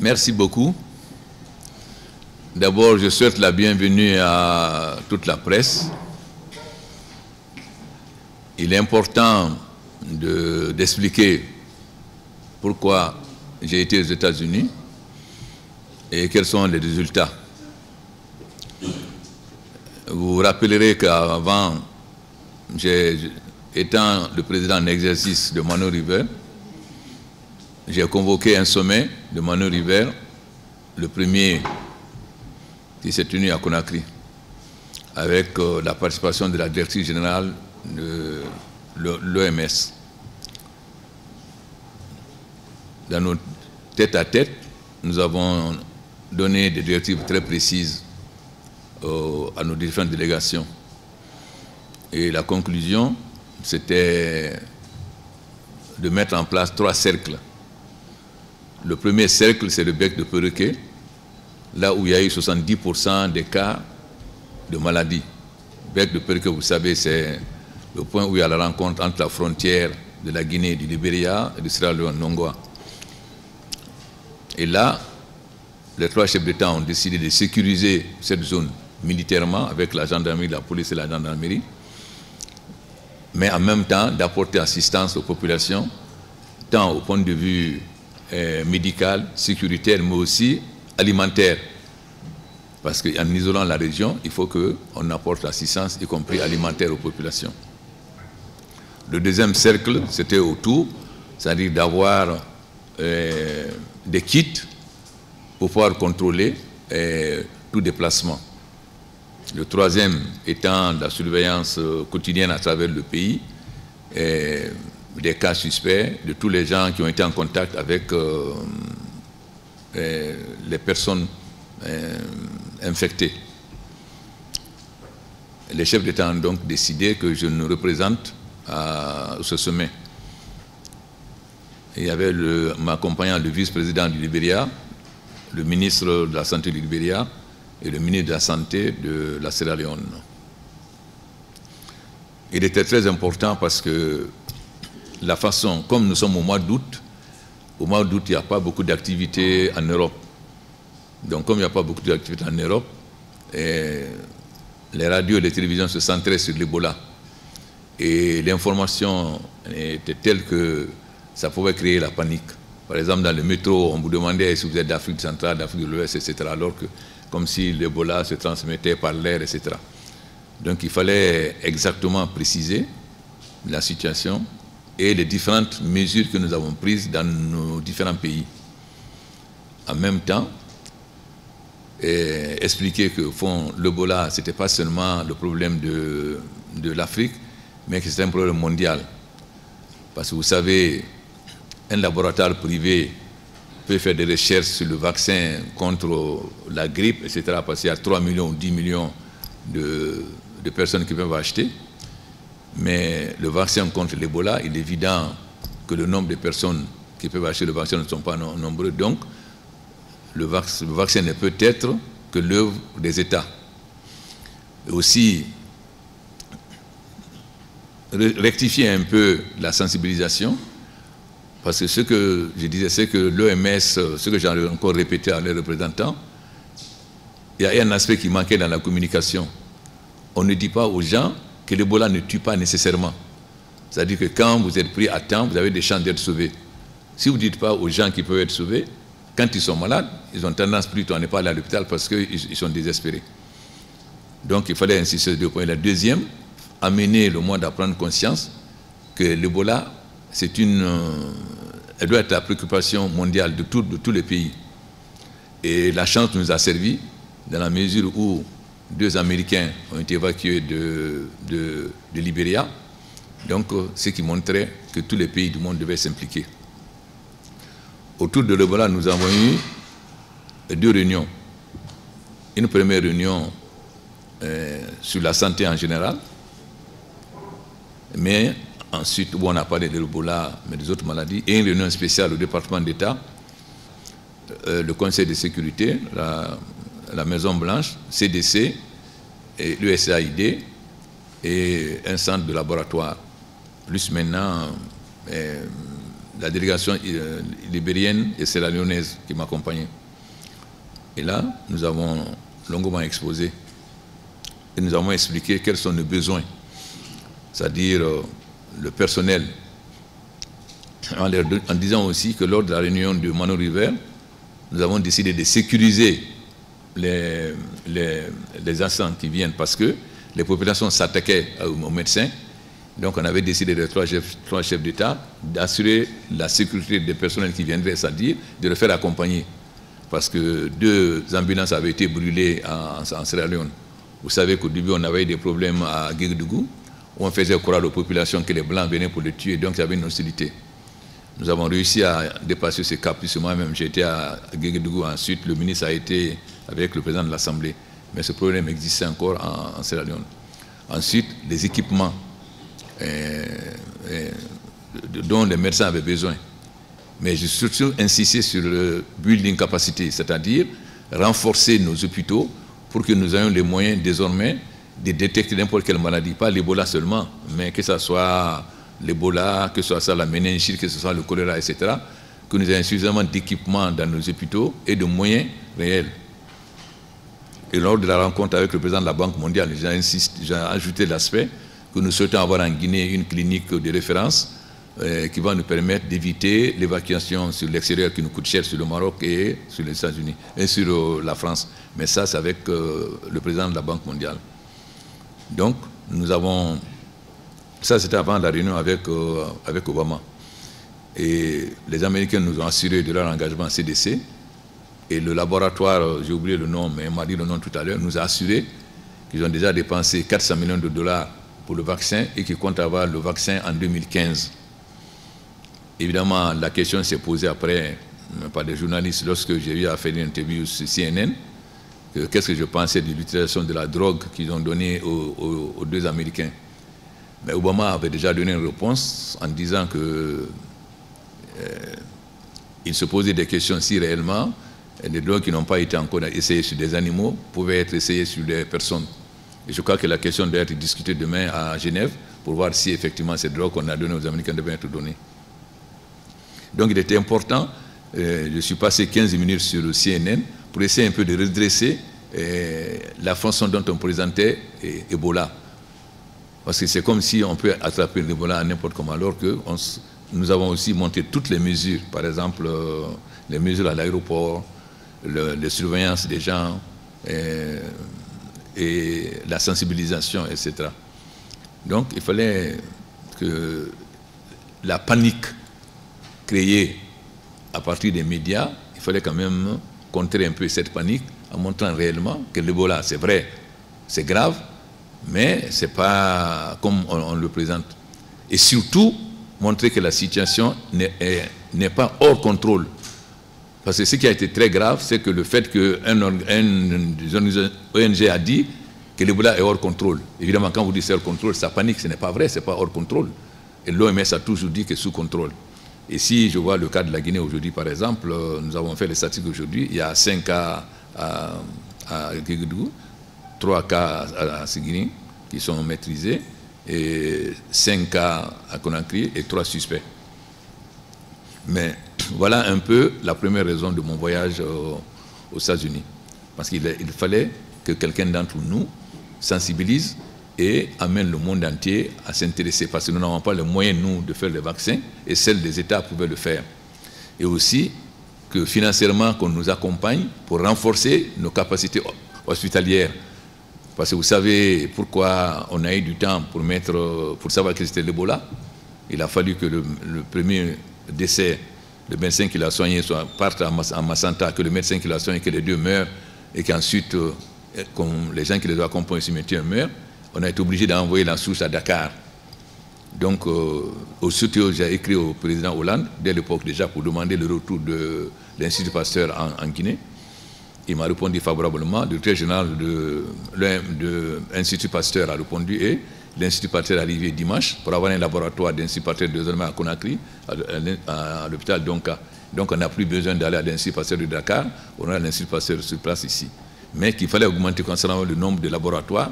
Merci beaucoup. D'abord, je souhaite la bienvenue à toute la presse. Il est important d'expliquer pourquoi j'ai été aux États-Unis et quels sont les résultats. Vous vous rappellerez qu'avant, étant le président en exercice de Mano River, j'ai convoqué un sommet de Mano River, le premier qui s'est tenu à Conakry, avec la participation de la directrice générale de l'OMS. Dans nos tête-à-tête, nous avons donné des directives très précises à nos différentes délégations. Et la conclusion, c'était de mettre en place 3 cercles. Le premier cercle, c'est le bec de perroquet, là où il y a eu 70% des cas de maladie. Bec de perroquet, vous savez, c'est le point où il y a la rencontre entre la frontière de la Guinée, du Libéria et du Sierra Leone, Nongwa. Et là, les 3 chefs d'État ont décidé de sécuriser cette zone militairement avec la gendarmerie, la police et la gendarmerie, mais en même temps d'apporter assistance aux populations, tant au point de vue médical, sécuritaire, mais aussi alimentaire. Parce qu'en isolant la région, il faut qu'on apporte l'assistance, y compris alimentaire aux populations. Le deuxième cercle, c'était autour, c'est-à-dire d'avoir des kits pour pouvoir contrôler tout déplacement. Le troisième étant la surveillance quotidienne à travers le pays, des cas suspects, de tous les gens qui ont été en contact avec les personnes infectées. Les chefs d'État ont donc décidé que je nous représente à ce sommet. Il y avait m'accompagnant le vice-président du Libéria, le ministre de la Santé du Libéria et le ministre de la Santé de la Sierra Leone. Il était très important parce que la façon, comme nous sommes au mois d'août, il n'y a pas beaucoup d'activités en Europe. Donc comme il n'y a pas beaucoup d'activités en Europe, les radios et les télévisions se centraient sur l'Ebola. Et l'information était telle que ça pouvait créer la panique. Par exemple, dans le métro, on vous demandait si vous êtes d'Afrique centrale, d'Afrique de l'Ouest, etc. Alors que, comme si l'Ebola se transmettait par l'air, etc. Donc il fallait exactement préciser la situation et les différentes mesures que nous avons prises dans nos différents pays. En même temps, expliquer que l'Ebola, ce n'était pas seulement le problème de l'Afrique, mais que c'était un problème mondial. Parce que vous savez, un laboratoire privé peut faire des recherches sur le vaccin contre la grippe, etc. Parce qu'il y a 3 millions ou 10 millions de personnes qui peuvent acheter. Mais le vaccin contre l'Ebola, il est évident que le nombre de personnes qui peuvent acheter le vaccin ne sont pas nombreux. Donc, le vaccin ne peut être que l'œuvre des États. Et aussi, rectifier un peu la sensibilisation, parce que ce que je disais, c'est que l'OMS, ce que j'ai encore répété à leurs représentants, il y a un aspect qui manquait dans la communication. On ne dit pas aux gens que l'Ebola ne tue pas nécessairement. C'est-à-dire que quand vous êtes pris à temps, vous avez des chances d'être sauvés. Si vous ne dites pas aux gens qui peuvent être sauvés, quand ils sont malades, ils ont tendance plutôt à ne pas aller à l'hôpital parce qu'ils sont désespérés. Donc il fallait insister sur 2 points. La deuxième, amener le monde à prendre conscience que l'Ebola, elle doit être la préoccupation mondiale de tous les pays. Et la chance nous a servi dans la mesure où 2 Américains ont été évacués de Libéria. Donc, ce qui montrait que tous les pays du monde devaient s'impliquer. Autour de l'Ebola, nous avons eu 2 réunions. Une première réunion sur la santé en général, mais ensuite où on a parlé de l'Ebola, mais des autres maladies, et une réunion spéciale au département d'État, le Conseil de sécurité, la Maison Blanche, CDC, et l'USAID, et un centre de laboratoire, plus maintenant la délégation libérienne et sierra-léonaise qui m'accompagnait. Et là, nous avons longuement exposé et nous avons expliqué quels sont nos besoins, c'est-à-dire le personnel, en disant aussi que lors de la réunion de Mano River, nous avons décidé de sécuriser les instants qui viennent parce que les populations s'attaquaient aux médecins. Donc on avait décidé, les trois chefs d'État, d'assurer la sécurité des personnels qui viendraient, c'est-à-dire de le faire accompagner. Parce que 2 ambulances avaient été brûlées en Sierra Leone. Vous savez qu'au début, on avait eu des problèmes à Guéguédougou, où on faisait croire aux populations que les Blancs venaient pour les tuer, donc il y avait une hostilité. Nous avons réussi à dépasser ce cap, puisque moi-même j'étais à Guéguédougou, ensuite le ministre a été avec le président de l'Assemblée. Mais ce problème existait encore en Sierra Leone. Ensuite, les équipements dont les médecins avaient besoin. Mais j'ai surtout insisté sur le building capacity, c'est-à-dire renforcer nos hôpitaux pour que nous ayons les moyens désormais de détecter n'importe quelle maladie, pas l'Ebola seulement, mais que ce soit l'Ebola, que ce soit la méningite, que ce soit le choléra, etc., que nous ayons suffisamment d'équipements dans nos hôpitaux et de moyens réels. Et lors de la rencontre avec le président de la Banque mondiale, j'ai ajouté l'aspect que nous souhaitons avoir en Guinée une clinique de référence qui va nous permettre d'éviter l'évacuation sur l'extérieur qui nous coûte cher sur le Maroc et sur les États-Unis et sur la France. Mais ça, c'est avec le président de la Banque mondiale. Donc, nous avons... Ça, c'était avant la réunion avec Obama. Et les Américains nous ont assuré de leur engagement CDC. Et le laboratoire, j'ai oublié le nom, mais il m'a dit le nom tout à l'heure, nous a assuré qu'ils ont déjà dépensé 400 millions de dollars pour le vaccin et qu'ils comptent avoir le vaccin en 2015. Évidemment, la question s'est posée après par des journalistes lorsque j'ai eu à faire une interview sur CNN. Qu'est-ce que je pensais de l'utilisation de la drogue qu'ils ont donnée aux 2 Américains. Mais Obama avait déjà donné une réponse en disant que il se posait des questions si réellement les drogues qui n'ont pas été encore essayées sur des animaux pouvaient être essayées sur des personnes. Et je crois que la question doit être discutée demain à Genève pour voir si effectivement ces drogues qu'on a données aux Américains devaient être données. Donc il était important, je suis passé 15 minutes sur le CNN pour essayer un peu de redresser la façon dont on présentait Ebola. Parce que c'est comme si on peut attraper l'Ebola à n'importe comment, alors que nous avons aussi monté toutes les mesures, par exemple les mesures à l'aéroport, les surveillances des gens et la sensibilisation, etc. Donc il fallait que la panique créée à partir des médias, il fallait quand même contrer un peu cette panique en montrant réellement que l'Ebola, c'est vrai, c'est grave, mais ce n'est pas comme on le présente. Et surtout, montrer que la situation n'est pas hors contrôle. Parce que ce qui a été très grave, c'est que le fait qu'un ONG a dit que l'Ebola est hors contrôle. Évidemment, quand vous dites c'est hors contrôle, ça panique, ce n'est pas vrai, ce n'est pas hors contrôle. Et l'OMS a toujours dit que c'est sous contrôle. Et si je vois le cas de la Guinée aujourd'hui, par exemple, nous avons fait les statistiques aujourd'hui, il y a 5 cas à Guéguédougou, 3 cas à Ségini qui sont maîtrisés, et 5 cas à Conakry et 3 suspects. Mais voilà un peu la première raison de mon voyage aux États-Unis. Parce qu'il fallait que quelqu'un d'entre nous sensibilise et amène le monde entier à s'intéresser, parce que nous n'avons pas les moyens, nous, de faire les vaccins, et celles des États pouvaient le faire. Et aussi que financièrement, qu'on nous accompagne pour renforcer nos capacités hospitalières. Parce que vous savez pourquoi on a eu du temps pour savoir que c'était l'Ebola. Il a fallu que le premier décès, le médecin qui l'a soigné parte à Massanta, que le médecin qui l'a soigné, que les 2 meurent, et qu'ensuite, comme les gens qui les ont accompagnés au cimetière meurent, on a été obligé d'envoyer la souche à Dakar. Donc, aussitôt, j'ai écrit au président Hollande, dès l'époque déjà, pour demander le retour de l'Institut Pasteur en Guinée. Il m'a répondu favorablement. Le directeur général de l'Institut Pasteur a répondu et l'Institut Pasteur est arrivé dimanche pour avoir un laboratoire d'Institut Pasteur désormais à Conakry, à l'hôpital Donka. Donc, on n'a plus besoin d'aller à l'Institut Pasteur de Dakar, on a l'Institut Pasteur sur place ici. Mais qu'il fallait augmenter concernant le nombre de laboratoires.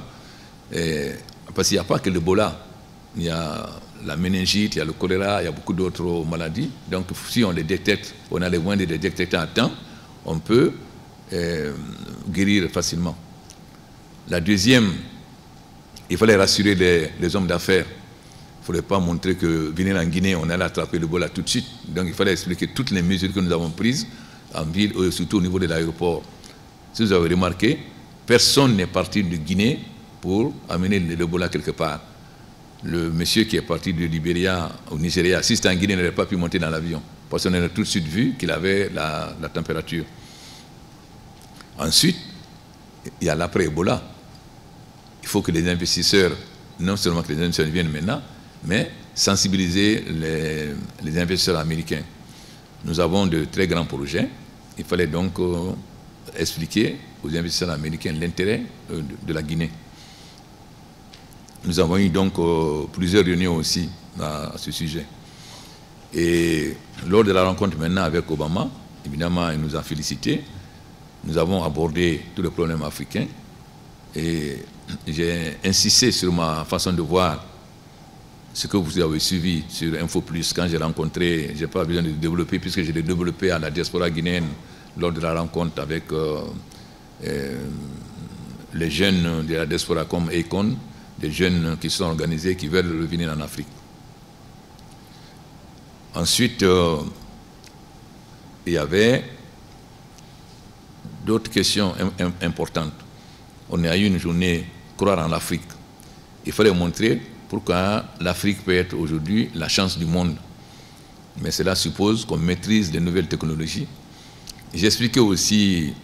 Parce qu'il n'y a pas que l'Ebola, il y a la méningite, il y a le choléra, il y a beaucoup d'autres maladies. Donc si on les détecte, on a les moyens de les détecter à temps, on peut guérir facilement. La deuxième, il fallait rassurer les hommes d'affaires. Il ne fallait pas montrer que venir en Guinée, on allait attraper le Ebola tout de suite. Donc il fallait expliquer toutes les mesures que nous avons prises en ville, surtout au niveau de l'aéroport. Si vous avez remarqué, personne n'est parti de Guinée pour amener l'Ebola quelque part. Le monsieur qui est parti de Libéria au Nigeria, si c'était en Guinée, il n'aurait pas pu monter dans l'avion. Parce qu'on a tout de suite vu qu'il avait la température. Ensuite, il y a l'après-Ebola. Il faut que les investisseurs, non seulement que les investisseurs viennent maintenant, mais sensibiliser les investisseurs américains. Nous avons de très grands projets. Il fallait donc expliquer aux investisseurs américains l'intérêt de la Guinée. Nous avons eu donc plusieurs réunions aussi à ce sujet. Et lors de la rencontre maintenant avec Obama, évidemment, il nous a félicités. Nous avons abordé tous les problèmes africains. Et j'ai insisté sur ma façon de voir ce que vous avez suivi sur Info Plus quand j'ai rencontré, je n'ai pas besoin de développer puisque je l'ai développé à la diaspora guinéenne lors de la rencontre avec les jeunes de la diaspora comme Econ, des jeunes qui sont organisés, qui veulent revenir en Afrique. Ensuite, il y avait d'autres questions importantes. On a eu une journée Croire en l'Afrique. Il fallait montrer pourquoi l'Afrique peut être aujourd'hui la chance du monde. Mais cela suppose qu'on maîtrise les nouvelles technologies. J'expliquais aussi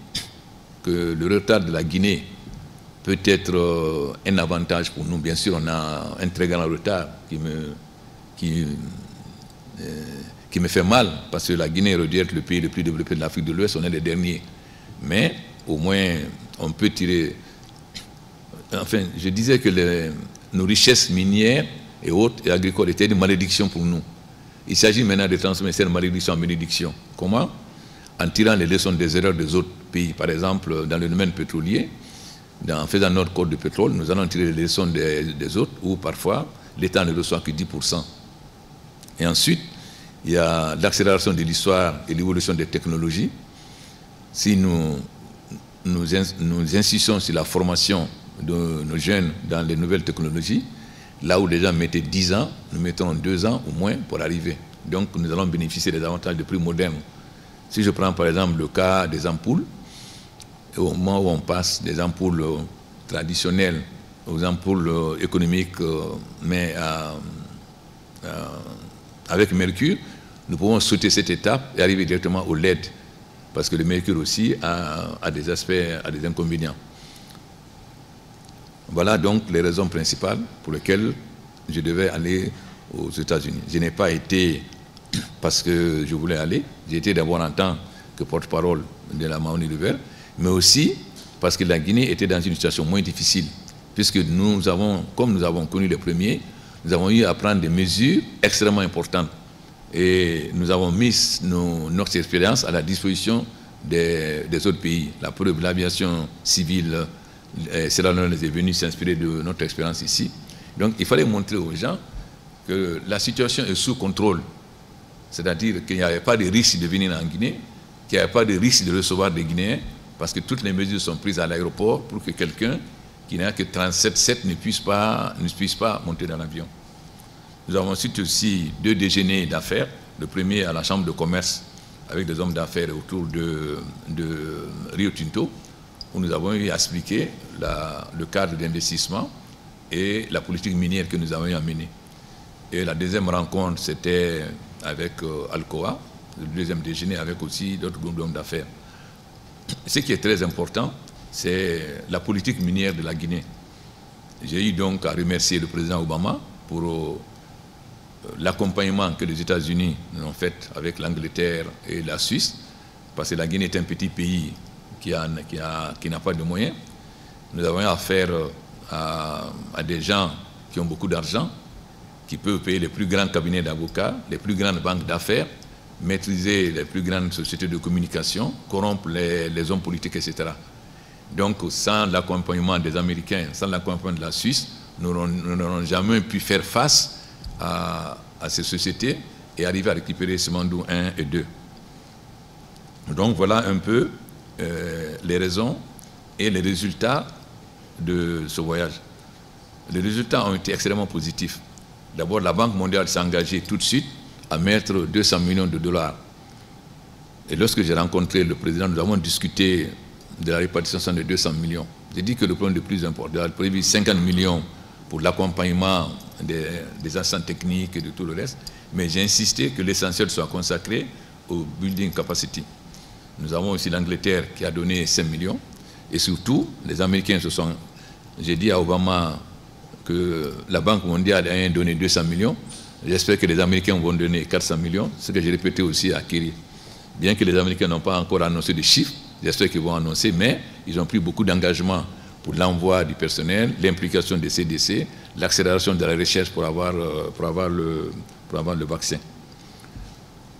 que le retard de la Guinée peut être un avantage pour nous. Bien sûr, on a un très grand retard qui me fait mal, parce que la Guinée aurait dû être le pays le plus développé de l'Afrique de l'Ouest, on est les derniers. Mais au moins, on peut tirer... Enfin, je disais que nos richesses minières et autres et agricoles étaient une malédiction pour nous. Il s'agit maintenant de transformer cette malédiction en bénédiction. Comment? En tirant les leçons des erreurs des autres pays. Par exemple, dans le domaine pétrolier, en faisant notre code de pétrole, nous allons tirer les leçons des autres, où parfois l'État ne reçoit que 10%. Et ensuite, il y a l'accélération de l'histoire et l'évolution des technologies. Si nous insistons sur la formation de nos jeunes dans les nouvelles technologies, là où les gens mettaient 10 ans, nous mettrons 2 ans au moins pour arriver. Donc nous allons bénéficier des avantages de prix modernes. Si je prends par exemple le cas des ampoules, au moment où on passe des ampoules traditionnelles aux ampoules économiques, mais avec mercure, nous pouvons sauter cette étape et arriver directement au LED, parce que le mercure aussi a des aspects, a des inconvénients. Voilà donc les raisons principales pour lesquelles je devais aller aux États-Unis. Je n'ai pas été parce que je voulais aller, j'ai été d'abord en tant que porte-parole de la Mahoney River, mais aussi parce que la Guinée était dans une situation moins difficile, puisque comme nous avons connu les premiers, nous avons eu à prendre des mesures extrêmement importantes. Et nous avons mis notre expérience à la disposition des autres pays. La preuve, l'aviation civile, Sierra Leone est venue s'inspirer de notre expérience ici. Donc il fallait montrer aux gens que la situation est sous contrôle. C'est-à-dire qu'il n'y avait pas de risque de venir en Guinée, qu'il n'y avait pas de risque de recevoir des Guinéens, parce que toutes les mesures sont prises à l'aéroport pour que quelqu'un qui n'a que 37,7 ne puisse pas monter dans l'avion. Nous avons ensuite aussi 2 déjeuners d'affaires. Le premier à la Chambre de commerce avec des hommes d'affaires autour de Rio Tinto, où nous avons eu à expliquer le cadre d'investissement et la politique minière que nous avons eu à mener. Et la deuxième rencontre, c'était avec Alcoa, le deuxième déjeuner avec aussi d'autres groupes d'hommes d'affaires. Ce qui est très important, c'est la politique minière de la Guinée. J'ai eu donc à remercier le président Obama pour l'accompagnement que les États-Unis nous ont fait avec l'Angleterre et la Suisse, parce que la Guinée est un petit pays qui n'a pas de moyens. Nous avons affaire à des gens qui ont beaucoup d'argent, qui peuvent payer les plus grands cabinets d'avocats, les plus grandes banques d'affaires, maîtriser les plus grandes sociétés de communication, corrompre les hommes politiques, etc. Donc, sans l'accompagnement des Américains, sans l'accompagnement de la Suisse, nous n'aurons jamais pu faire face à ces sociétés et arriver à récupérer Simandou 1 et 2. Donc voilà un peu les raisons et les résultats de ce voyage. Les résultats ont été extrêmement positifs. D'abord, la Banque mondiale s'est engagée tout de suite à mettre 200 millions de dollars. Et lorsque j'ai rencontré le président, nous avons discuté de la répartition de 200 millions. J'ai dit que le problème le plus important, il a prévu 50 millions pour l'accompagnement des instants techniques et de tout le reste, mais j'ai insisté que l'essentiel soit consacré au building capacity. Nous avons aussi l'Angleterre qui a donné 5 millions, et surtout, les Américains se sont... J'ai dit à Obama que la Banque mondiale a donné 200 millions, j'espère que les Américains vont donner 400 millions, ce que j'ai répété aussi à Kerry. Bien que les Américains n'ont pas encore annoncé de chiffres, j'espère qu'ils vont annoncer, mais ils ont pris beaucoup d'engagements pour l'envoi du personnel, l'implication des CDC, l'accélération de la recherche pour avoir le vaccin.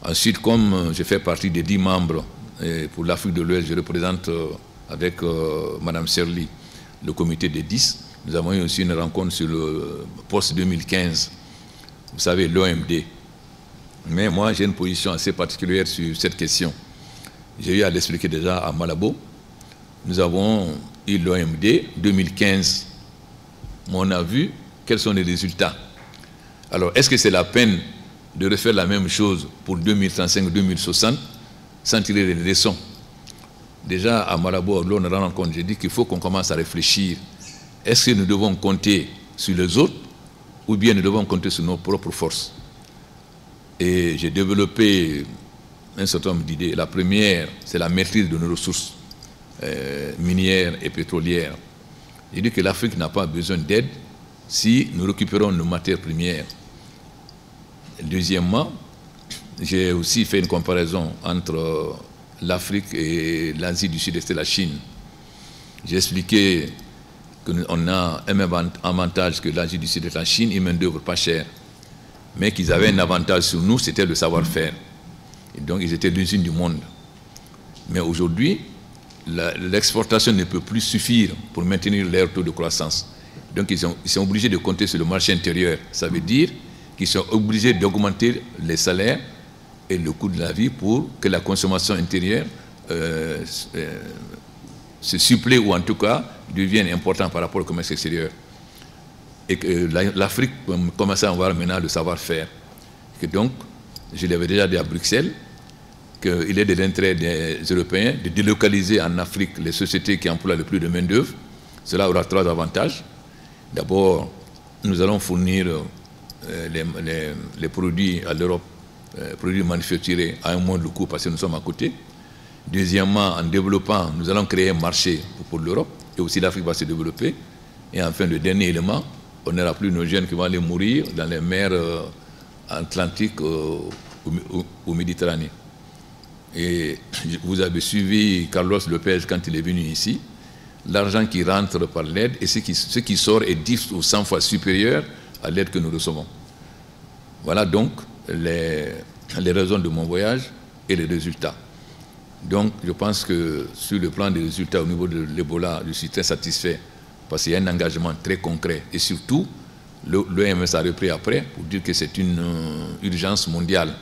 Ensuite, comme je fais partie des 10 membres pour l'Afrique de l'Ouest, je représente avec Mme Serli le comité des 10. Nous avons eu aussi une rencontre sur le post-2015, vous savez, l'OMD. Mais moi, j'ai une position assez particulière sur cette question. J'ai eu à l'expliquer déjà à Malabo. Nous avons eu l'OMD 2015. Mais on a vu quels sont les résultats. Alors, est-ce que c'est la peine de refaire la même chose pour 2035-2060 sans tirer les leçons? Déjà, à Malabo, lors de la rencontre, j'ai dit qu'il faut qu'on commence à réfléchir. Est-ce que nous devons compter sur les autres ou bien nous devons compter sur nos propres forces? Et j'ai développé un certain nombre d'idées. La première, c'est la maîtrise de nos ressources minières et pétrolières. J'ai dit que l'Afrique n'a pas besoin d'aide si nous récupérons nos matières premières. Deuxièmement, j'ai aussi fait une comparaison entre l'Afrique et l'Asie du Sud-Est et la Chine. J'ai expliqué qu'on a un même avantage que l'Asie du Sud-Est et la Chine, une main-d'œuvre pas chère, mais qu'ils avaient un avantage sur nous, c'était le savoir-faire. Et donc, ils étaient l'usine du monde. Mais aujourd'hui, l'exportation ne peut plus suffire pour maintenir leur taux de croissance. Donc, ils sont obligés de compter sur le marché intérieur. Ça veut dire qu'ils sont obligés d'augmenter les salaires et le coût de la vie pour que la consommation intérieure se supplée ou en tout cas devienne importante par rapport au commerce extérieur. Et que l'Afrique commence à avoir maintenant le savoir-faire. Que donc, je l'avais déjà dit à Bruxelles, qu'il est de l'intérêt des Européens de délocaliser en Afrique les sociétés qui emploient le plus de main-d'œuvre. Cela aura 3 avantages. D'abord, nous allons fournir les produits à l'Europe, produits manufacturés à un moindre coût parce que nous sommes à côté. Deuxièmement, en développant, nous allons créer un marché pour l'Europe et aussi l'Afrique va se développer. Et enfin, le dernier élément, on n'aura plus nos jeunes qui vont aller mourir dans les mers Atlantiques ou Méditerranée. Et vous avez suivi Carlos Lopez quand il est venu ici. L'argent qui rentre par l'aide et ce qui sort est 10 ou 100 fois supérieur à l'aide que nous recevons. Voilà donc les raisons de mon voyage et les résultats. Donc je pense que sur le plan des résultats au niveau de l'Ebola, je suis très satisfait parce qu'il y a un engagement très concret et surtout l'OMS a repris après pour dire que c'est une urgence mondiale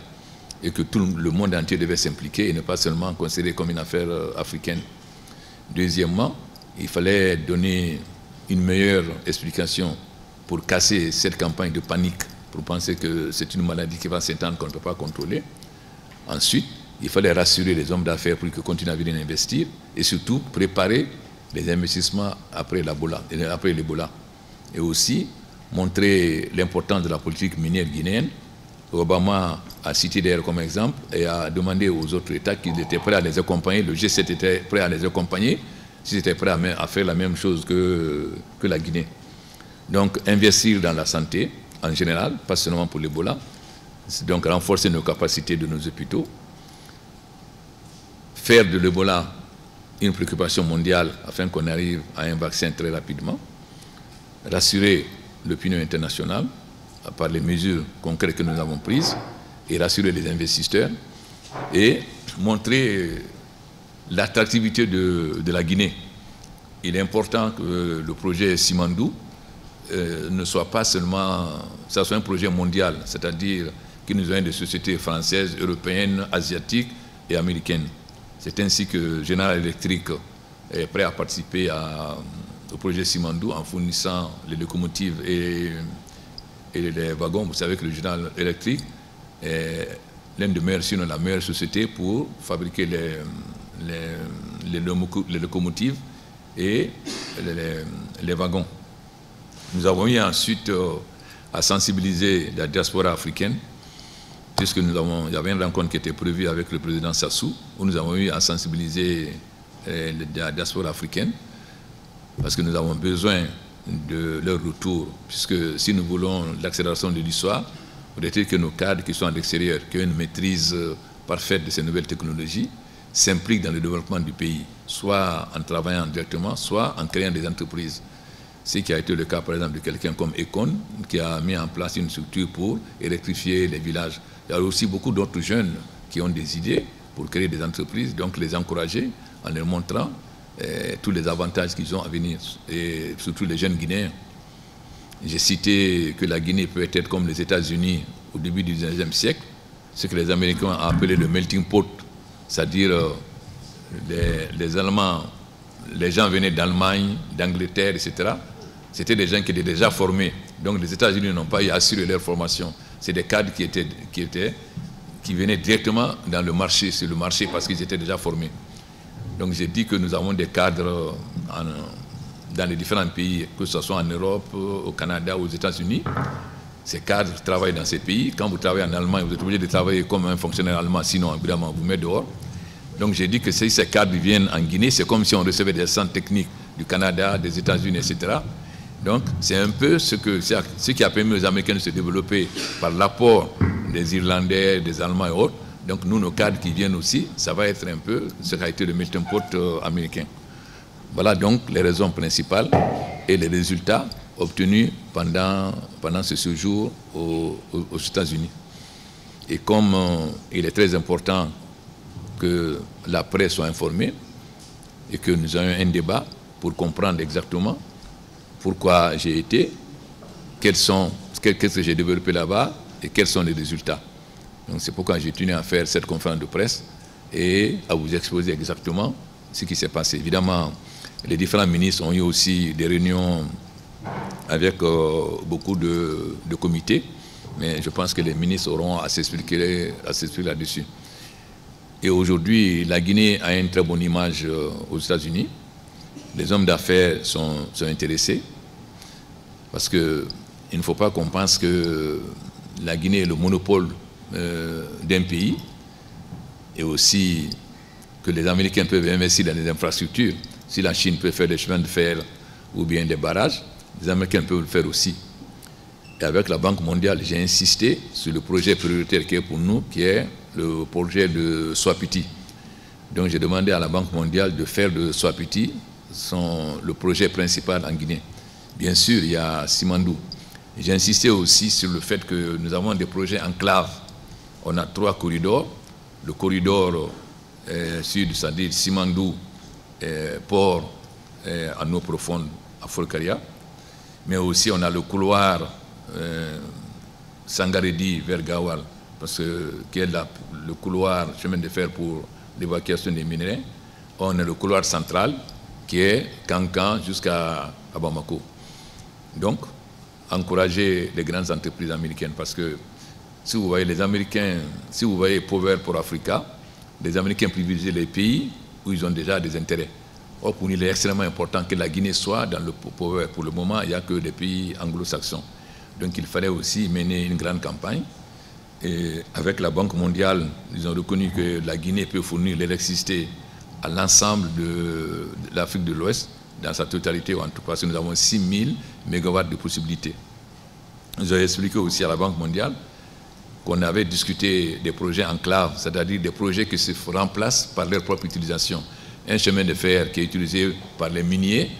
et que tout le monde entier devait s'impliquer et ne pas seulement considérer comme une affaire africaine. Deuxièmement, il fallait donner une meilleure explication pour casser cette campagne de panique, pour penser que c'est une maladie qui va s'étendre qu'on ne peut pas contrôler. Ensuite, il fallait rassurer les hommes d'affaires pour qu'ils continuent à venir investir et surtout préparer les investissements après l'Ebola. Et aussi montrer l'importance de la politique minière guinéenne. Obama a cité d'ailleurs comme exemple et a demandé aux autres États qu'ils étaient prêts à les accompagner. Le G7 était prêt à les accompagner s'ils étaient prêts à faire la même chose que la Guinée. Donc investir dans la santé en général, pas seulement pour l'Ebola. Donc renforcer nos capacités de nos hôpitaux. Faire de l'Ebola une préoccupation mondiale afin qu'on arrive à un vaccin très rapidement. Rassurer l'opinion internationale par les mesures concrètes que nous avons prises et rassurer les investisseurs et montrer l'attractivité de la Guinée. Il est important que le projet Simandou ne soit pas seulement, ça soit un projet mondial, c'est-à-dire que nous ayons des sociétés françaises, européennes, asiatiques et américaines. C'est ainsi que General Electric est prêt à participer au projet Simandou en fournissant les locomotives et les wagons. Vous savez que le General Electric est l'une des meilleures, sinon la meilleure société pour fabriquer les locomotives et les wagons. Nous avons eu ensuite à sensibiliser la diaspora africaine, puisque il y avait une rencontre qui était prévue avec le président Sassou, où nous avons eu à sensibiliser la diaspora africaine, parce que nous avons besoin de leur retour, puisque si nous voulons l'accélération de l'histoire, il faudrait que nos cadres qui sont à l'extérieur, qui ont une maîtrise parfaite de ces nouvelles technologies, s'impliquent dans le développement du pays, soit en travaillant directement, soit en créant des entreprises. Ce qui a été le cas, par exemple, de quelqu'un comme Econ, qui a mis en place une structure pour électrifier les villages. Il y a aussi beaucoup d'autres jeunes qui ont des idées pour créer des entreprises, donc les encourager en leur montrant tous les avantages qu'ils ont à venir, et surtout les jeunes Guinéens. J'ai cité que la Guinée peut être comme les États-Unis au début du XIXe siècle, ce que les Américains ont appelé le melting pot, c'est-à-dire les Allemands, les gens venaient d'Allemagne, d'Angleterre, etc. C'était des gens qui étaient déjà formés. Donc les États-Unis n'ont pas eu à assurer leur formation. C'est des cadres qui venaient directement dans le marché, sur le marché, parce qu'ils étaient déjà formés. Donc j'ai dit que nous avons des cadres dans les différents pays, que ce soit en Europe, au Canada, aux États-Unis. Ces cadres travaillent dans ces pays. Quand vous travaillez en Allemagne, vous êtes obligé de travailler comme un fonctionnaire allemand, sinon évidemment vous mettez dehors. Donc j'ai dit que si ces cadres viennent en Guinée, c'est comme si on recevait des centres techniques du Canada, des États-Unis, etc. Donc c'est un peu ce qui a permis aux Américains de se développer par l'apport des Irlandais, des Allemands et autres. Donc nous, nos cadres qui viennent aussi, ça va être un peu ce qu'a été le melting pot américain. Voilà donc les raisons principales et les résultats obtenus pendant ce séjour aux États-Unis. Et comme il est très important que la presse soit informée et que nous ayons un débat pour comprendre exactement pourquoi j'ai été, qu'est-ce que j'ai développé là-bas et quels sont les résultats. Donc c'est pourquoi j'ai tenu à faire cette conférence de presse et à vous exposer exactement ce qui s'est passé. Évidemment, les différents ministres ont eu aussi des réunions avec beaucoup de comités, mais je pense que les ministres auront à s'expliquer là-dessus. Et aujourd'hui, la Guinée a une très bonne image aux États-Unis. Les hommes d'affaires sont intéressés, parce qu'il ne faut pas qu'on pense que la Guinée est le monopole d'un pays, et aussi que les Américains peuvent investir dans les infrastructures. Si la Chine peut faire des chemins de fer ou bien des barrages, les Américains peuvent le faire aussi. Et avec la Banque mondiale, j'ai insisté sur le projet prioritaire qui est pour nous, qui est le projet de Swapiti. Donc j'ai demandé à la Banque mondiale de faire de Swapiti le projet principal en Guinée. Bien sûr, il y a Simandou. J'ai insisté aussi sur le fait que nous avons des projets enclaves. On a 3 corridors. Le corridor sud, c'est-à-dire Simandou, port en eau profonde à Folkaria. Mais aussi on a le couloir Sangaredi vers Gawal, qui est le couloir chemin de fer pour l'évacuation des minerais. On a le couloir central qui est Kankan jusqu'à Bamako. Donc, encourager les grandes entreprises américaines, parce que si vous voyez les Américains, si vous voyez Power pour Africa, les Américains privilégient les pays où ils ont déjà des intérêts. Or, pour nous, il est extrêmement important que la Guinée soit dans le Power. Pour le moment, il n'y a que des pays anglo-saxons. Donc, il fallait aussi mener une grande campagne. Et avec la Banque mondiale, ils ont reconnu que la Guinée peut fournir l'électricité à l'ensemble de l'Afrique de l'Ouest, dans sa totalité, en tout cas, parce que nous avons 6000 mégawatts de possibilités. Nous avons expliqué aussi à la Banque mondiale qu'on avait discuté des projets enclaves, c'est-à-dire des projets qui se remplacent par leur propre utilisation. Un chemin de fer qui est utilisé par les miniers,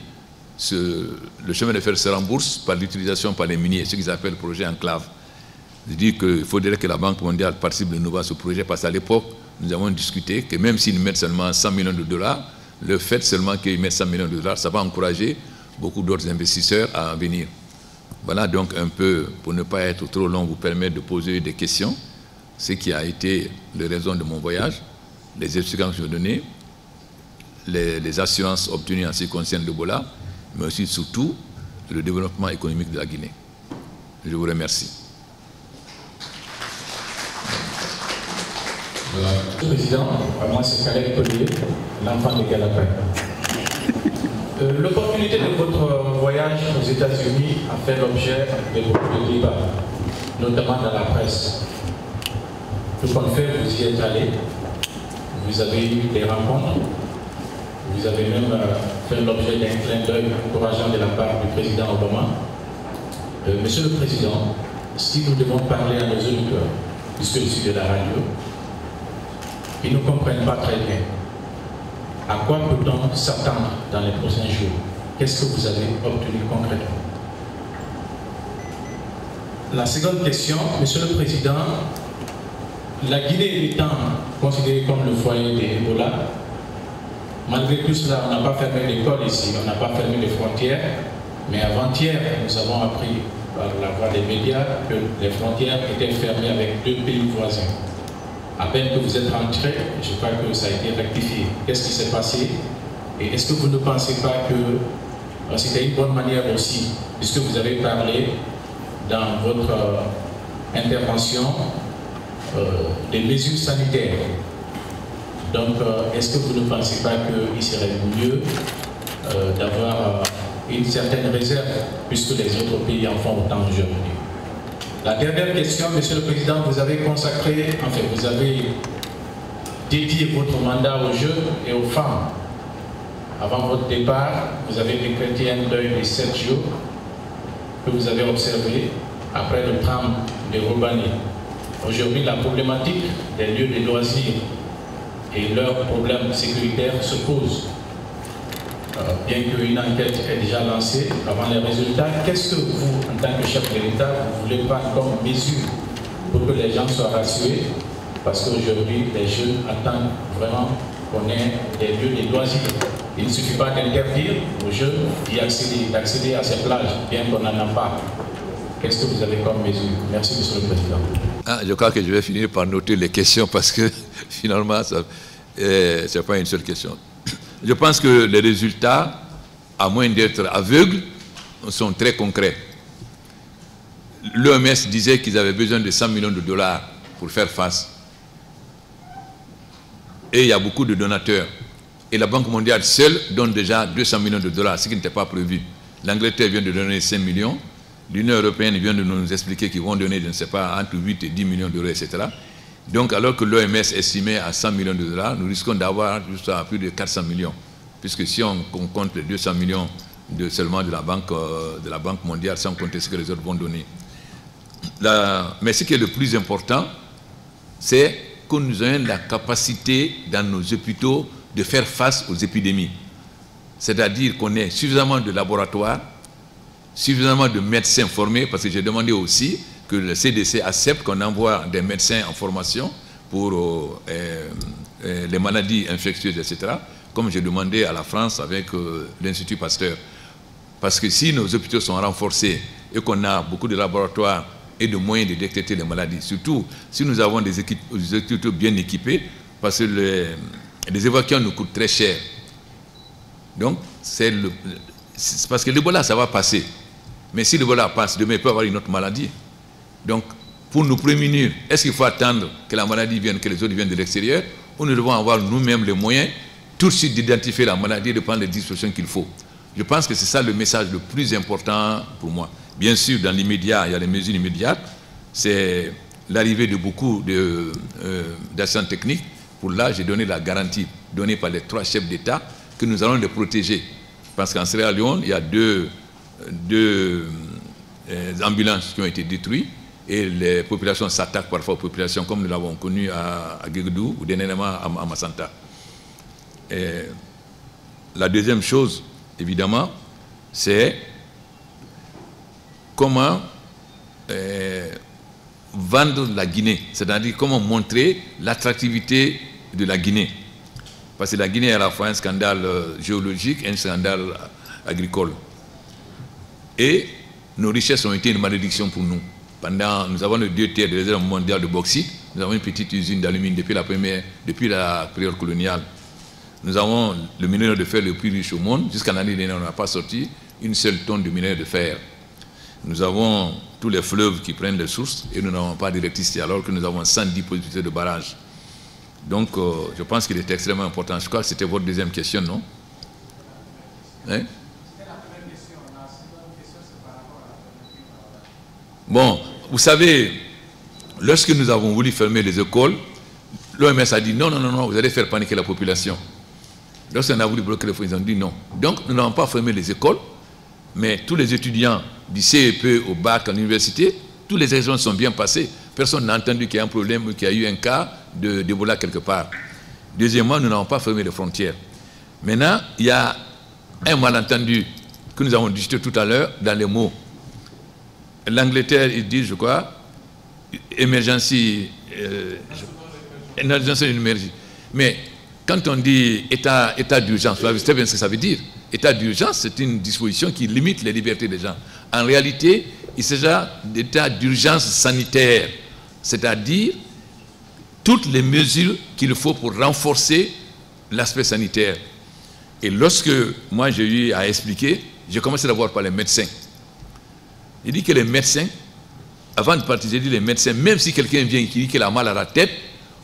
le chemin de fer se rembourse par l'utilisation par les miniers, ce qu'ils appellent projet enclave. Je dis qu'il faudrait que la Banque mondiale participe de nouveau à ce projet, parce qu'à l'époque, nous avons discuté que même s'ils mettent seulement 100 millions de dollars, le fait seulement qu'ils mettent 100 millions de dollars, ça va encourager beaucoup d'autres investisseurs à venir. Voilà donc un peu, pour ne pas être trop long, vous permettre de poser des questions, ce qui a été les raisons de mon voyage, les explications que je vais donner, les assurances obtenues en ce qui concerne l'Ebola, mais aussi surtout le développement économique de la Guinée. Je vous remercie. Monsieur le Président, moi c'est Khaled Collier, l'enfant de Galapagos. L'opportunité de votre voyage aux États-Unis a fait l'objet de beaucoup de débats, notamment dans la presse. Tout compte fait, vous y êtes allé, vous avez eu des rencontres, vous avez même fait l'objet d'un clin d'œil encourageant de la part du président Obama. Monsieur le Président, si nous devons parler à nos auditeurs, puisque je suis de la radio, ils ne comprennent pas très bien. À quoi peut-on s'attendre dans les prochains jours? Qu'est-ce que vous avez obtenu concrètement? La seconde question, Monsieur le Président, la Guinée étant considérée comme le foyer de l'Ebola, malgré tout cela, on n'a pas fermé l'école ici, on n'a pas fermé les frontières, mais avant-hier, nous avons appris par la voie des médias que les frontières étaient fermées avec 2 pays voisins. À peine que vous êtes rentré, je crois que ça a été rectifié. Qu'est-ce qui s'est passé? Et est-ce que vous ne pensez pas que c'était une bonne manière aussi, puisque vous avez parlé dans votre intervention des mesures sanitaires? Donc, est-ce que vous ne pensez pas qu'il serait mieux d'avoir une certaine réserve, puisque les autres pays en font autant aujourd'hui? La dernière question, Monsieur le Président, vous avez consacré, enfin, vous avez dédié votre mandat aux jeunes et aux femmes. Avant votre départ, vous avez décrété un deuil de 7 jours que vous avez observé après le drame de Robani. Aujourd'hui, la problématique des lieux de loisirs et leurs problèmes sécuritaires se pose. Bien qu'une enquête est déjà lancée avant les résultats, qu'est-ce que vous, en tant que chef de l'État, vous voulez prendre comme mesure pour que les gens soient rassurés? Parce qu'aujourd'hui, les jeunes attendent vraiment qu'on ait des lieux de loisirs. Il ne suffit pas d'interdire aux jeunes d'accéder à ces plages, bien qu'on n'en a pas. Qu'est-ce que vous avez comme mesure? Merci, Monsieur le Président. Je crois que je vais finir par noter les questions parce que finalement, ce n'est pas une seule question. Je pense que les résultats, à moins d'être aveugles, sont très concrets. L'OMS disait qu'ils avaient besoin de 100 millions de dollars pour faire face. Et il y a beaucoup de donateurs. Et la Banque mondiale seule donne déjà 200 millions de dollars, ce qui n'était pas prévu. L'Angleterre vient de donner 5 millions. L'Union européenne vient de nous expliquer qu'ils vont donner, je ne sais pas, entre 8 et 10 millions d'euros, etc. Donc, alors que l'OMS estimait à 100 millions de dollars, nous risquons d'avoir jusqu'à plus de 400 millions. Puisque si on compte les 200 millions seulement de la Banque mondiale, sans compter ce que les autres vont donner. Mais ce qui est le plus important, c'est que nous ayons la capacité dans nos hôpitaux de faire face aux épidémies. C'est-à-dire qu'on ait suffisamment de laboratoires, suffisamment de médecins formés, parce que j'ai demandé aussi que le CDC accepte qu'on envoie des médecins en formation pour les maladies infectieuses, etc., comme j'ai demandé à la France avec l'Institut Pasteur. Parce que si nos hôpitaux sont renforcés et qu'on a beaucoup de laboratoires et de moyens de détecter les maladies, surtout si nous avons des hôpitaux bien équipés, parce que les évacuations nous coûtent très cher. Donc, c'est parce que l'Ebola, ça va passer. Mais si l'Ebola passe, demain, il peut y avoir une autre maladie. Donc, pour nous prémunir, est-ce qu'il faut attendre que la maladie vienne, que les autres viennent de l'extérieur, ou nous devons avoir nous-mêmes les moyens tout de suite d'identifier la maladie et de prendre les dispositions qu'il faut? Je pense que c'est ça le message le plus important pour moi. Bien sûr, dans l'immédiat, il y a les mesures immédiates. C'est l'arrivée de beaucoup d'assistants techniques. Pour là, j'ai donné la garantie donnée par les 3 chefs d'État que nous allons les protéger. Parce qu'en Sierra Leone, il y a deux ambulances qui ont été détruites et les populations s'attaquent parfois aux populations comme nous l'avons connu à Guégoudou ou dernièrement à Massanta. Et la deuxième chose, évidemment, c'est comment vendre la Guinée, c'est-à-dire comment montrer l'attractivité de la Guinée. Parce que la Guinée est à la fois un scandale géologique et un scandale agricole. Et nos richesses ont été une malédiction pour nous. Nous avons les 2 tiers des réserves mondiales de bauxite, nous avons une petite usine d'alumine depuis la période coloniale. Nous avons le minerai de fer le plus riche au monde. Jusqu'à l'année dernière, on n'a pas sorti une seule tonne de minerai de fer. Nous avons tous les fleuves qui prennent les sources et nous n'avons pas d'électricité alors que nous avons 110 possibilités de barrages. Donc, je pense qu'il est extrêmement important. Je crois que c'était votre deuxième question, non? Hein? Bon, vous savez, lorsque nous avons voulu fermer les écoles, l'OMS a dit non, non, non, non, vous allez faire paniquer la population. Lorsqu'on a voulu bloquer les fonds, ils ont dit non. Donc, nous n'avons pas fermé les écoles, mais tous les étudiants du CEP au bac à l'université, tous les examens sont bien passés. Personne n'a entendu qu'il y a un problème ou qu'il y a eu un cas d'Ebola quelque part. Deuxièmement, nous n'avons pas fermé les frontières. Maintenant, il y a un malentendu que nous avons discuté tout à l'heure dans les mots. L'Angleterre, ils disent, je crois, émergency, émergency. Mais quand on dit état d'urgence, vous savez bien ce que ça veut dire. État d'urgence, c'est une disposition qui limite les libertés des gens. En réalité, il s'agit d'état d'urgence sanitaire, c'est-à-dire toutes les mesures qu'il faut pour renforcer l'aspect sanitaire. Et lorsque moi j'ai eu à expliquer, j'ai commencé d'abord par les médecins. Il dit que les médecins, avant de partir, j'ai dit les médecins, même si quelqu'un vient qui dit qu'il a mal à la tête,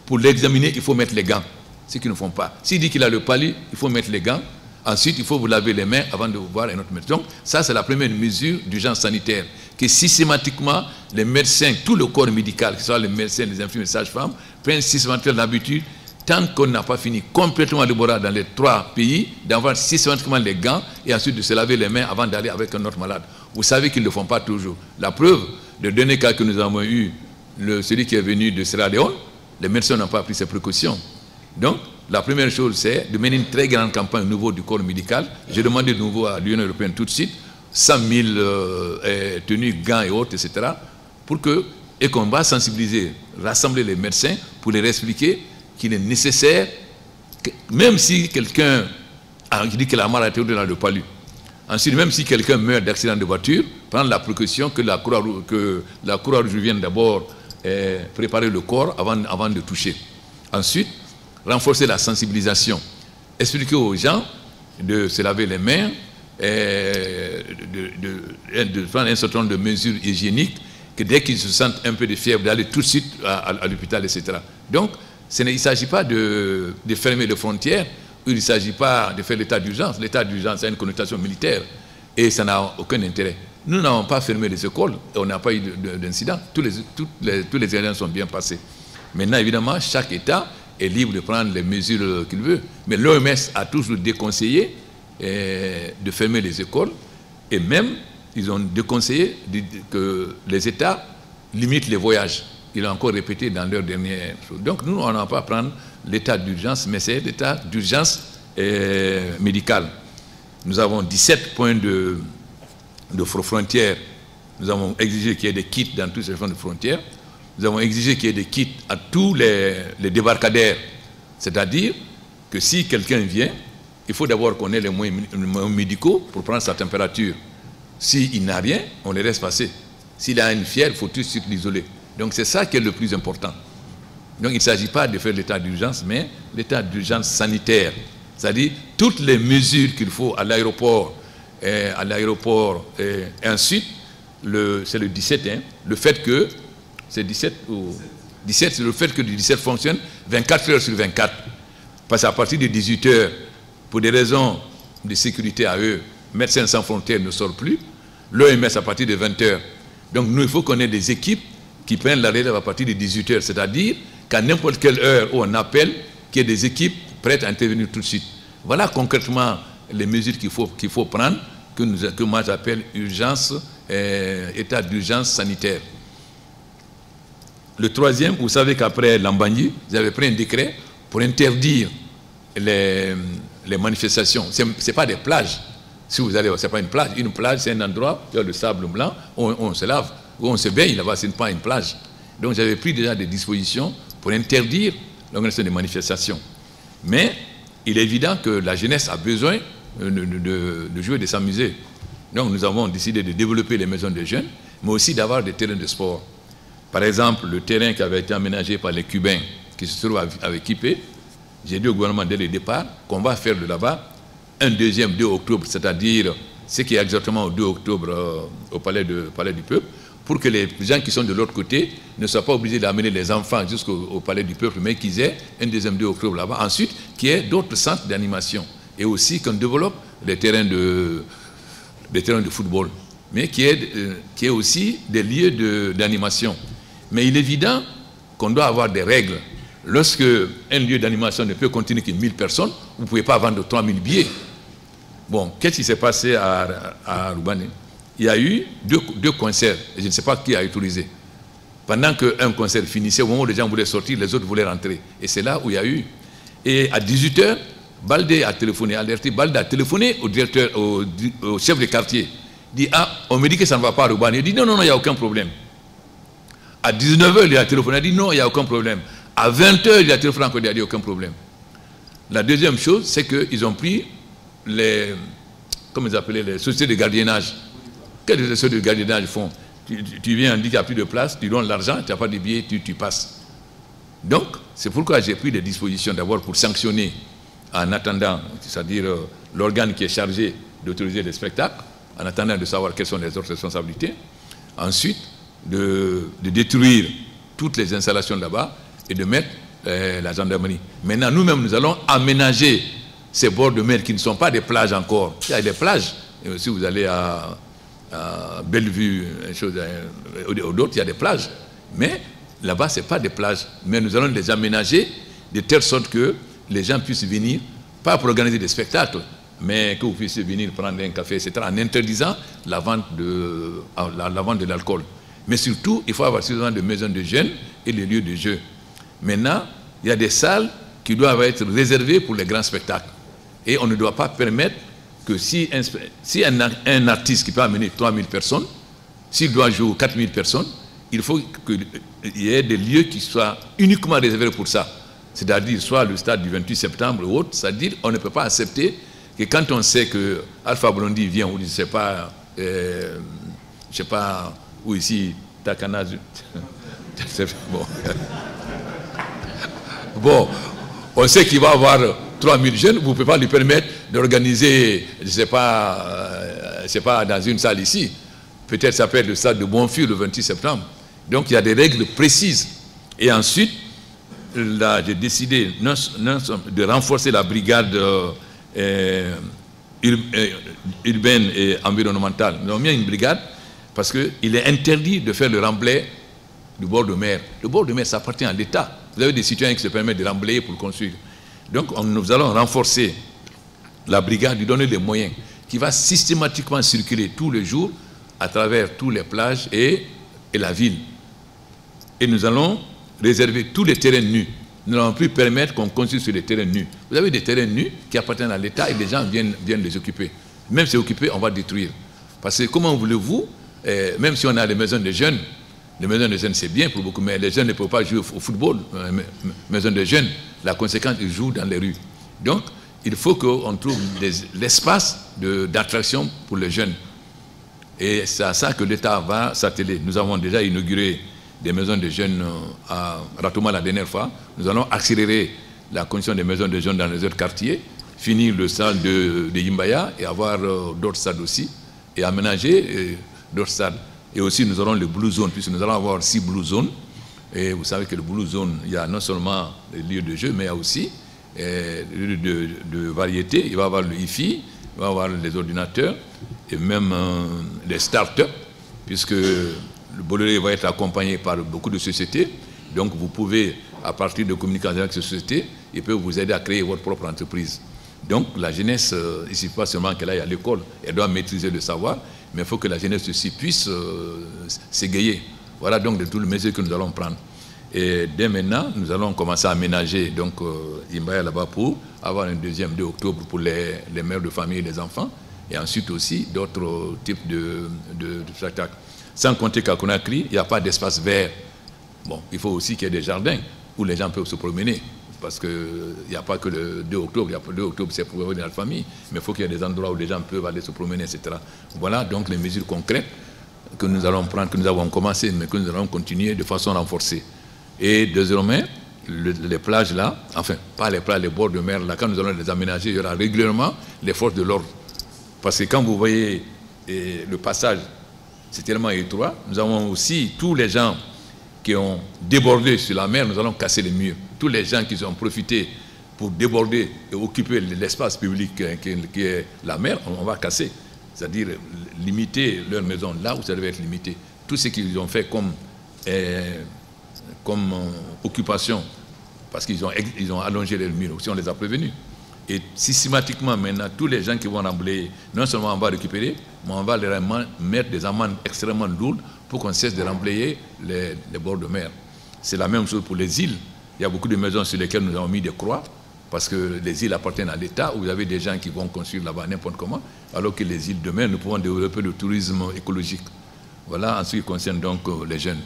pour l'examiner, il faut mettre les gants. Ce qu'ils ne font pas. S'il dit qu'il a le palu, il faut mettre les gants. Ensuite, il faut vous laver les mains avant de voir un autre médecin. Donc, ça, c'est la première mesure d'urgence sanitaire. Que systématiquement, les médecins, tout le corps médical, que ce soit les médecins, les infirmiers, les sages-femmes, prennent systématiquement l'habitude, tant qu'on n'a pas fini complètement l'Ebola dans les 3 pays, d'avoir systématiquement les gants et ensuite de se laver les mains avant d'aller avec un autre malade. Vous savez qu'ils ne le font pas toujours. La preuve, le dernier cas que nous avons eu, celui qui est venu de Sierra Leone, les médecins n'ont pas pris ces précautions. Donc, la première chose, c'est de mener une très grande campagne au niveau du corps médical. J'ai demandé de nouveau à l'Union européenne tout de suite 100 000 tenues, gants et autres, etc. Et qu'on va sensibiliser, rassembler les médecins pour leur expliquer qu'il est nécessaire, même si quelqu'un dit qu'il a mal à la tête dans le palu, ensuite, même si quelqu'un meurt d'accident de voiture, prendre la précaution que la Croix-Rouge vienne d'abord préparer le corps avant de toucher. Ensuite, renforcer la sensibilisation, expliquer aux gens de se laver les mains, de prendre un certain nombre de mesures hygiéniques, que dès qu'ils se sentent un peu de fièvre, d'aller tout de suite à l'hôpital, etc. Donc, il ne s'agit pas de fermer les frontières, il ne s'agit pas de faire l'état d'urgence. L'état d'urgence a une connotation militaire et ça n'a aucun intérêt. Nous n'avons pas fermé les écoles et on n'a pas eu d'incident. Tous les éléments sont bien passés. Maintenant, évidemment, chaque État est libre de prendre les mesures qu'il veut. Mais l'OMS a toujours déconseillé de fermer les écoles et même, ils ont déconseillé que les États limitent les voyages. Ils l'ont encore répété dans leur dernière chose. Donc, nous, on n'a pas à prendre l'état d'urgence, mais c'est l'état d'urgence médicale. Nous avons 17 points de frontières. Nous avons exigé qu'il y ait des kits dans tous ces points de frontières. Nous avons exigé qu'il y ait des kits à tous les débarcadères. C'est-à-dire que si quelqu'un vient, il faut d'abord qu'on ait les moyens médicaux pour prendre sa température. S'il n'a rien, on les laisse passer. S'il a une fièvre, il faut tout de suite l'isoler. Donc c'est ça qui est le plus important. Donc il ne s'agit pas de faire l'état d'urgence, mais l'état d'urgence sanitaire. C'est-à-dire toutes les mesures qu'il faut à l'aéroport, et ensuite, c'est le 17, hein, le fait que, c'est 17 ou 17, c'est le fait que le 17 fonctionne 24 heures sur 24. Parce qu'à partir de 18 heures, pour des raisons de sécurité à eux, Médecins sans frontières ne sort plus, l'OMS à partir de 20 heures. Donc nous, il faut qu'on ait des équipes qui prennent la relève à partir de 18 heures, c'est-à-dire qu'à n'importe quelle heure où on appelle, qu'il y ait des équipes prêtes à intervenir tout de suite. Voilà concrètement les mesures qu'il faut prendre, que moi j'appelle urgence, état d'urgence sanitaire. Le troisième, vous savez qu'après Lambangui, vous avez pris un décret pour interdire les manifestations. Ce n'est pas des plages. Si vous allez, ce n'est pas une plage, c'est un endroit, il y a le sable blanc, on se lave, où on se baigne là-bas, ce n'est pas une plage. Donc j'avais pris déjà des dispositions pour interdire l'organisation des manifestations. Mais il est évident que la jeunesse a besoin de jouer, de s'amuser. Donc nous avons décidé de développer les maisons de jeunes, mais aussi d'avoir des terrains de sport. Par exemple, le terrain qui avait été aménagé par les Cubains, qui se trouve avec Kipé, j'ai dit au gouvernement dès le départ qu'on va faire de là-bas un deuxième 2 octobre, c'est-à-dire ce qui est exactement au 2 octobre au palais du Peuple, pour que les gens qui sont de l'autre côté ne soient pas obligés d'amener les enfants jusqu'au palais du Peuple, mais qu'ils aient un deuxième 2 octobre là-bas. Ensuite, qu'il y ait d'autres centres d'animation et aussi qu'on développe des terrains de football, mais qu'il y ait aussi des lieux d'animation. Mais il est évident qu'on doit avoir des règles. Lorsque un lieu d'animation ne peut contenir que 1000 personnes, vous ne pouvez pas vendre 3000 billets. Bon, qu'est-ce qui s'est passé à Roubané? Il y a eu deux concerts, et je ne sais pas qui a autorisé. Pendant qu'un concert finissait, au moment où les gens voulaient sortir, les autres voulaient rentrer. Et c'est là où il y a eu. Et à 18 h, Baldé a téléphoné, Baldé a téléphoné au directeur, au chef de quartier. Il dit, ah, on me dit que ça ne va pas à Roubané. Il dit, non, il n'y a aucun problème. À 19 h, il a téléphoné, il a dit, non, il n'y a aucun problème. À 20 h, il a téléphoné encore, il a dit, aucun problème. La deuxième chose, c'est qu'ils ont pris les sociétés de gardiennage. Qu'est-ce que les sociétés de gardiennage font? Tu viens, on dit qu'il n'y a plus de place, tu donnes l'argent, tu n'as pas de billets, tu passes. Donc, c'est pourquoi j'ai pris des dispositions d'abord pour sanctionner en attendant, c'est-à-dire l'organe qui est chargé d'autoriser les spectacles, en attendant de savoir quelles sont les autres responsabilités. Ensuite, de détruire toutes les installations là-bas et de mettre la gendarmerie. Maintenant, nous-mêmes, nous allons aménager ces bords de mer qui ne sont pas des plages encore. Il y a des plages. Et si vous allez à Bellevue, ou d'autres, il y a des plages. Mais là-bas, ce n'est pas des plages. Mais nous allons les aménager de telle sorte que les gens puissent venir, pas pour organiser des spectacles, mais que vous puissiez venir prendre un café, etc., en interdisant la vente de l'alcool. Mais surtout, il faut avoir suffisamment de maisons de jeunes et des lieux de jeu. Maintenant, il y a des salles qui doivent être réservées pour les grands spectacles. Et on ne doit pas permettre que si un artiste qui peut amener 3000 personnes, s'il doit jouer 4000 personnes, il faut qu'il y ait des lieux qui soient uniquement réservés pour ça. C'est-à-dire soit le stade du 28 septembre ou autre, c'est-à-dire qu'on ne peut pas accepter que quand on sait que Alpha Blondy vient, ou je ne sais pas, où ici, Takana, bon. Bon, on sait qu'il va avoir 3000 jeunes, vous ne pouvez pas lui permettre d'organiser, je ne sais pas, dans une salle ici. Peut-être ça peut être le stade de Bonfils le 28 septembre. Donc il y a des règles précises. Et ensuite, là, j'ai décidé de renforcer la brigade urbaine et environnementale. Nous avons mis une brigade parce qu'il est interdit de faire le remblai du bord de mer. Le bord de mer, ça appartient à l'État. Vous avez des citoyens qui se permettent de remblayer pour construire. Donc nous allons renforcer la brigade, lui donner les moyens, qui va systématiquement circuler tous les jours à travers toutes les plages et la ville. Et nous allons réserver tous les terrains nus. Nous n'allons plus permettre qu'on construise sur des terrains nus. Vous avez des terrains nus qui appartiennent à l'État et les gens viennent les occuper. Même si c'est occupé, on va détruire. Parce que comment voulez-vous, même si on a des maisons de jeunes, les maisons de jeunes c'est bien pour beaucoup, mais les jeunes ne peuvent pas jouer au football. Maisons de jeunes, la conséquence, ils jouent dans les rues. Donc, il faut qu'on trouve l'espace d'attraction pour les jeunes. Et c'est à ça que l'État va s'atteler. Nous avons déjà inauguré des maisons de jeunes à Ratouma la dernière fois. Nous allons accélérer la construction des maisons de jeunes dans les autres quartiers, finir le stade de Yimbaya et avoir d'autres stades aussi, et aménager d'autres stades. Et aussi nous aurons le Blue Zone, puisque nous allons avoir 6 Blue Zones. Et vous savez que le Blue Zone, il y a non seulement les lieux de jeu, mais il y a aussi les lieux de variété. Il va y avoir le Hi-Fi, il va y avoir les ordinateurs, et même les start-up, puisque le Bolloré va être accompagné par beaucoup de sociétés. Donc vous pouvez, à partir de communication avec ces sociétés, ils peuvent vous aider à créer votre propre entreprise. Donc la jeunesse, ici pas seulement qu'elle aille à l'école, elle doit maîtriser le savoir, mais il faut que la jeunesse aussi puisse s'égayer. Voilà donc de toutes les mesures que nous allons prendre. Et dès maintenant, nous allons commencer à aménager donc Yimbaya là-bas pour avoir un deuxième 2 octobre pour les mères de famille et les enfants, et ensuite aussi d'autres types de spectacles. Sans compter qu'à Conakry, il n'y a pas d'espace vert. Bon, il faut aussi qu'il y ait des jardins où les gens peuvent se promener. parce qu'il n'y a pas que le 2 octobre, le 2 octobre c'est pour revenir à la famille, mais il faut qu'il y ait des endroits où les gens peuvent aller se promener, etc. Voilà donc les mesures concrètes que nous allons prendre, que nous avons commencé, mais que nous allons continuer de façon renforcée. Et désormais, les plages là, enfin, pas les plages, les bords de mer là, quand nous allons les aménager, il y aura régulièrement les forces de l'ordre. Parce que quand vous voyez le passage, c'est tellement étroit, nous avons aussi tous les gens qui ont débordé sur la mer, nous allons casser les murs. Tous les gens qui ont profité pour déborder et occuper l'espace public qui est la mer, on va casser. C'est-à-dire limiter leur maison là où ça devait être limité. Tout ce qu'ils ont fait comme occupation, parce qu'ils ont allongé les murs, aussi on les a prévenus. Et systématiquement maintenant, tous les gens qui vont remblayer, non seulement on va récupérer, mais on va leur mettre des amendes extrêmement lourdes pour qu'on cesse de remblayer les bords de mer. C'est la même chose pour les îles. Il y a beaucoup de maisons sur lesquelles nous avons mis des croix, parce que les îles appartiennent à l'État, où vous avez des gens qui vont construire là-bas n'importe comment, alors que les îles de mer, nous pouvons développer le tourisme écologique. Voilà en ce qui concerne donc les jeunes.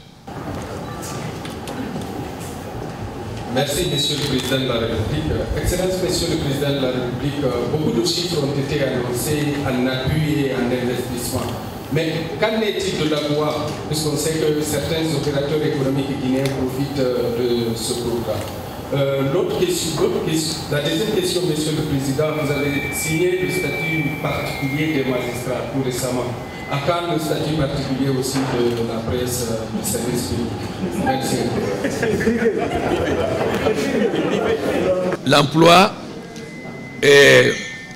Merci, Monsieur le Président de la République. Excellence, Monsieur le Président de la République, beaucoup de chiffres ont été annoncés en appui et en investissement. Mais qu'en est-il de la loi, puisqu'on sait que certains opérateurs économiques guinéens profitent de ce programme? La deuxième question, Monsieur le Président, vous avez signé le statut particulier des magistrats tout récemment. À quand le statut particulier aussi de la presse du service public? Merci. L'emploi,